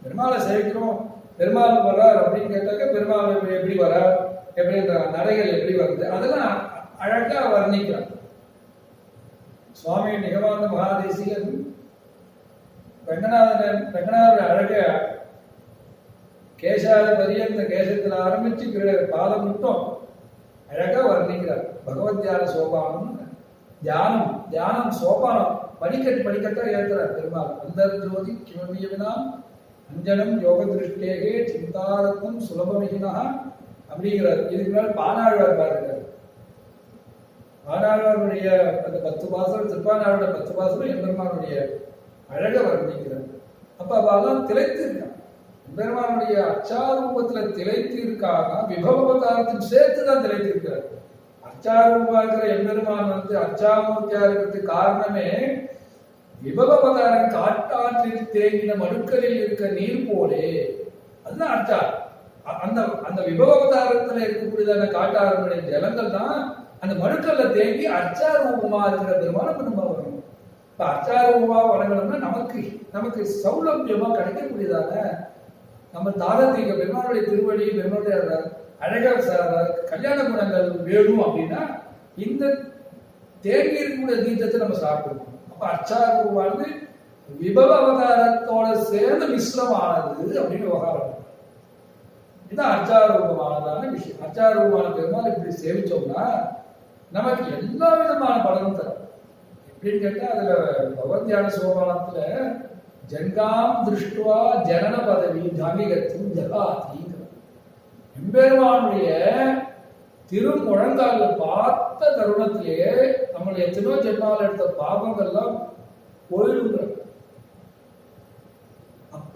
A: பெருமாளை சேர்க்கிறோம், பெருமாள் வர்றார் அப்படின்னு கேட்டாக்க பெருமாள் எப்படி வர்றார், எப்படி நடைகள் எப்படி வருது, அதெல்லாம் அழகா வர்ணிக்கிறார் சுவாமி நிகமானந்த மகாதேசிகன். ரங்கநாதன் அழக கேசால பரியந்த கேசத்துல ஆரம்பிச்சு பாதம் மட்டும் அழகா வர்ணிக்கிறார். பகவத் தியான சோபானம், தியானம் சோபானம், படிக்கட்டா ஏற்கிறார் பெருமாள். அந்த ஜோதி கிமவியவினா அஞ்சனம் யோக திருஷ்டேகே சிந்தாரத்தம் சுலபமிகினா அப்படிங்கிறார். இதுக்கு மேல பானாழ்வார் பாருங்க. பானாழ்வாருடைய அந்த 10 பாசனம், திருப்பானாருடைய 10 பாசனம் எம்பெருமானுடைய அழக வர்ணிக்கிறார். அப்ப அவெல்லாம் திளைத்து இருக்கான். எம்பெருமானுடைய அச்சாரூபத்துல திளைத்து இருக்காங்க, விபவதாரத்தின் சேர்த்துதான் திளைத்து இருக்கிறார். அச்சாரூபா இருக்கிற எம்பெருமான் வந்து அச்சாமூர்த்தியா இருக்கிறதுக்கு காரணமே விபவதாரன் காட்டாற்றில் தேங்கின மடுக்கலில் இருக்க நீர் போலே. அதுதான் அச்சார். அந்த விபவதாரத்துல இருக்கக்கூடியதான காட்டாரனுடைய ஜலங்கள் தான் அந்த மடுக்கல்ல தேங்கி அச்சாரூபமா இருக்கிற பெருமானை நம்ம வரணும். இப்ப அச்சாரூபமா வணங்கணும்னா நமக்கு சௌலபியமா கிடைக்கக்கூடியதான நம்ம தாரதீக பெருமானுடைய திருவடி, பெருமானுடைய அழக கல்யாண குணங்கள் வேணும் அப்படின்னா இந்த தேங்கி இருக்கக்கூடிய தீர்த்தத்தை நம்ம சாப்பிடணும். அப்ப அச்சாரூபமானது விபவ அவதாரத்தோட சேர்ந்து மிஸ்ரமானது அப்படின்னு விவகாரம். இதுதான் அச்சாரூபமானதான விஷயம். அச்சாரூபமான பெருமாள் இப்படி சேவிச்சோம்னா நமக்கு எல்லா விதமான பலனும் தரும். எப்படின்னு கேட்டா அதுல பகவத் தியான சோபானத்துல ஜங்காம் திருஷ்டுவா ஜனன பதவி ஜாமிகத்தும் ஜகாதி, எம்பெருமானுடைய திருமுழங்கால பார்த்த தருணத்திலேயே நம்மளை எத்தனோ ஜென்மாவில் எடுத்த பாவங்கள்லாம் போயிடுங்கிற. அப்ப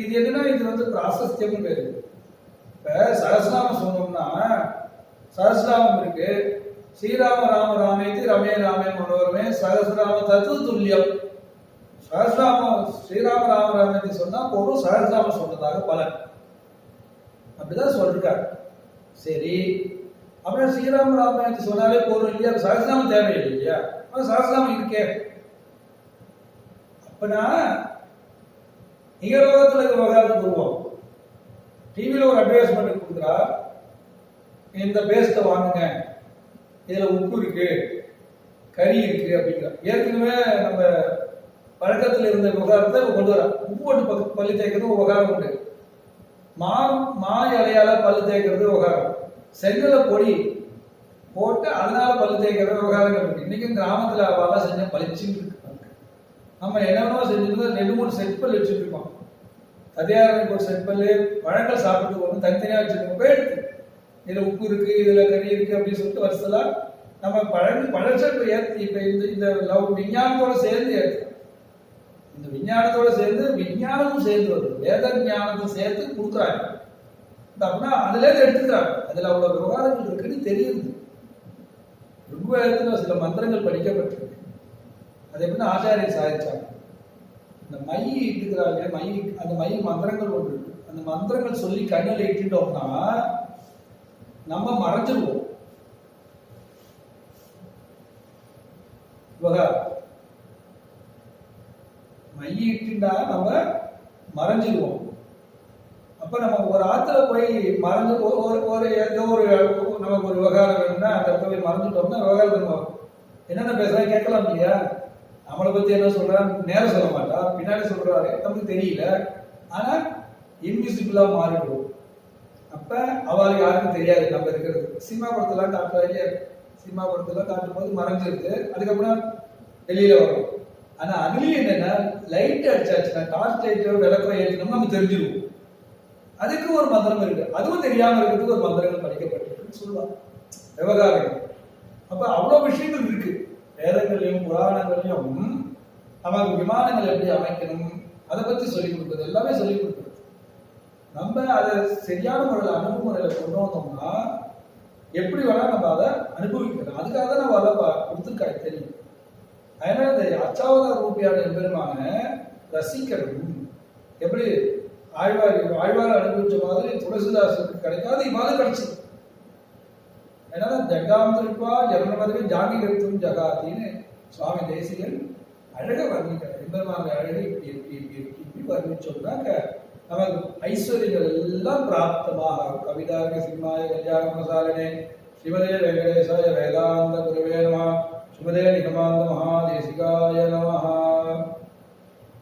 A: இது என்னன்னா, இது வந்து பிராசஸ்தியம் பேரு. இப்ப சகஸ்ரநாமம் சொன்னோம்னா சகஸ்ரநாமம் இருக்கு. ஸ்ரீராம ராம ராமேதி ரமே ராமே மனோரமே சகஸ்ரநாம தத்து துல்லியம். சகஸ்ரநாமம் ஸ்ரீராம ராம ராமேதி சொன்னா போதும், சகஸ்ரநாமம் சொன்னதாக பலன். அப்படிதான் சொல்லிருக்காரு. சரி, அப்புறம் ஸ்ரீராம ராமேதி சொன்னாலே போதும் இல்லையா, சகஸ்ரநாமம் தேவையில்லை இல்லையா? சகஸ்ரநாமம் இருக்கே. அப்பனா இகலோகத்துல விவகாரத்துக்கு வருவோம். டிவியில ஒரு அட்வர்டைஸ்மெண்ட் கொடுக்குறா, இந்த பேஸ்ட்டை வாங்குங்க, இதுல உப்பு இருக்கு, கறி இருக்கு அப்படிங்கிற. ஏற்கனவே நம்ம பழக்கத்தில் இருந்த விவகாரத்தை கொண்டு வர. உப்பு போட்டு பல்லு தேய்க்கிறது விவகாரம் உண்டு, மா இலையால பல்லு தேய்க்கிறது விவகாரம், செங்கல பொடி போட்டு அதனால பல்லு தேய்க்கிற விவகாரங்கள் இருக்கு. இன்னைக்கும் கிராமத்துல அவெல்லாம் செஞ்ச பளிச்சுன்னு இருக்கு. நம்ம என்னென்னமோ செஞ்சுட்டு 2-3 செட் பல் வச்சுட்டு இருக்கோம். கதையாரனுக்கு ஒரு செட் பல்லு, பழங்கள் சாப்பிட்டு ஒன்று தனித்தனியா வச்சுருக்கோம். போயிடுது, இதுல உப்பு இருக்கு, இதுல கறி இருக்கு அப்படின்னு சொல்லிட்டு வருஷத்துல நம்ம பழச ஏற்றி இப்ப இந்த விஞ்ஞானத்தோட சேர்ந்து ஏற்று, இந்த விஞ்ஞானத்தோட சேர்ந்து விஞ்ஞானமும் சேர்ந்து வருது, வேத ஞானத்தை சேர்த்து கொடுக்குறாங்க அப்படின்னா அதுல இருந்து எடுத்துக்கிறாங்க. அதுல அவ்வளவு விவகாரங்கள் இருக்குன்னு தெரியுது. ருக்வேதத்துல சில மந்திரங்கள் படிக்கப்பட்டிருக்கு. அது எப்படின்னா ஆச்சாரியர் சாதிச்சாங்க. இந்த மை இட்டுக்கிறாங்க, அந்த மை மந்திரங்கள் ஒன்று இருக்கு. அந்த மந்திரங்கள் சொல்லி கண்ணில் இட்டுட்டோம்னா நம்ம மறைஞ்சிருவோம். மை இட்டுண்டா நம்ம மறைஞ்சிருவோம். அப்ப நம்ம ஒரு ஆத்துல போய் மறைஞ்சு ஏதோ ஒரு நமக்கு ஒரு விவகாரம் வேணும்னா அந்த போய் மறைஞ்சிட்டோம்னா விவகாரம் என்னென்ன பேசுறாங்க கேட்கலாம் இல்லையா? நம்மளை பத்தி என்ன சொல்றான் நேரம் சொல்ல மாட்டா, பின்னாடி சொல்றாரு நமக்கு தெரியல, ஆனா இன்விசிபிளா மாறிடுவோம். அப்ப அவளுக்கு யாருக்கும் தெரியாது நம்ம இருக்கிறது. சினிமா படத்தெல்லாம் காட்டுறாங்க, சினிமா படத்தெல்லாம் காட்டும் போது மறைஞ்சிருக்கு, அதுக்கப்புறம் வெளியில வரும். ஆனா அதுலயும் என்னன்னா லைட் அடிச்சாச்சுன்னா, டார்ச் லைட்டோ விளக்கோ ஏற்றினோம்னா நம்ம தெரிஞ்சிருவோம். அதுக்கு ஒரு மந்திரம் இருக்கு, அதுவும் தெரியாம இருக்கிறதுக்கு ஒரு மந்திரங்கள் படிக்கப்பட்டிருக்குன்னு சொல்லுவாங்க விவகாரம். அப்ப அவ்வளவு விஷயங்கள் இருக்கு வேதங்களையும் புராணங்களையும். நமக்கு விமானங்கள் எப்படி அமைக்கணும் அதை பத்தி சொல்லிக் கொடுக்குறது, எல்லாமே சொல்லிக் கொடுக்குறது. நம்ம அதை சரியான முறையில் அணுகுமுறையில கொண்டு வந்தோம்னா எப்படி வேணா நம்ம அதை அனுபவிக்கணும். அதுக்காக தான் நம்ம அதை கொடுத்துருக்காரு தெரியும். அதனால இந்த அச்சாவதார ரூபியான எம்பெருமான ரசிக்கணும். எப்படி ஆழ்வார் அனுபவிச்ச மாதிரி துளசிதாசனுக்கு கிடைக்காது, இவ்வாறு கிடைச்சது. அதனால ஜகாந்திருப்பா ஜனமதுரை ஜாகி கருத்தும் ஜகாத்தின்னு சுவாமி தேசிகன் அழக வர்ணிக்கிறார். எம்பெருமான அழகை இப்படி வர்ணிச்சோம்னாக்க நமக்கு ஐஸ்வர்யங்கள் எல்லாம் பிராப்தமாக. கவிதார்க சிம்மாய கல்யாண மசாலனே ஸ்ரீமதே வெங்கடேசாய வேதாந்த குருவே நமः. ஸ்ரீமதே நிகமாந்த மகாதேசிகாய நமः.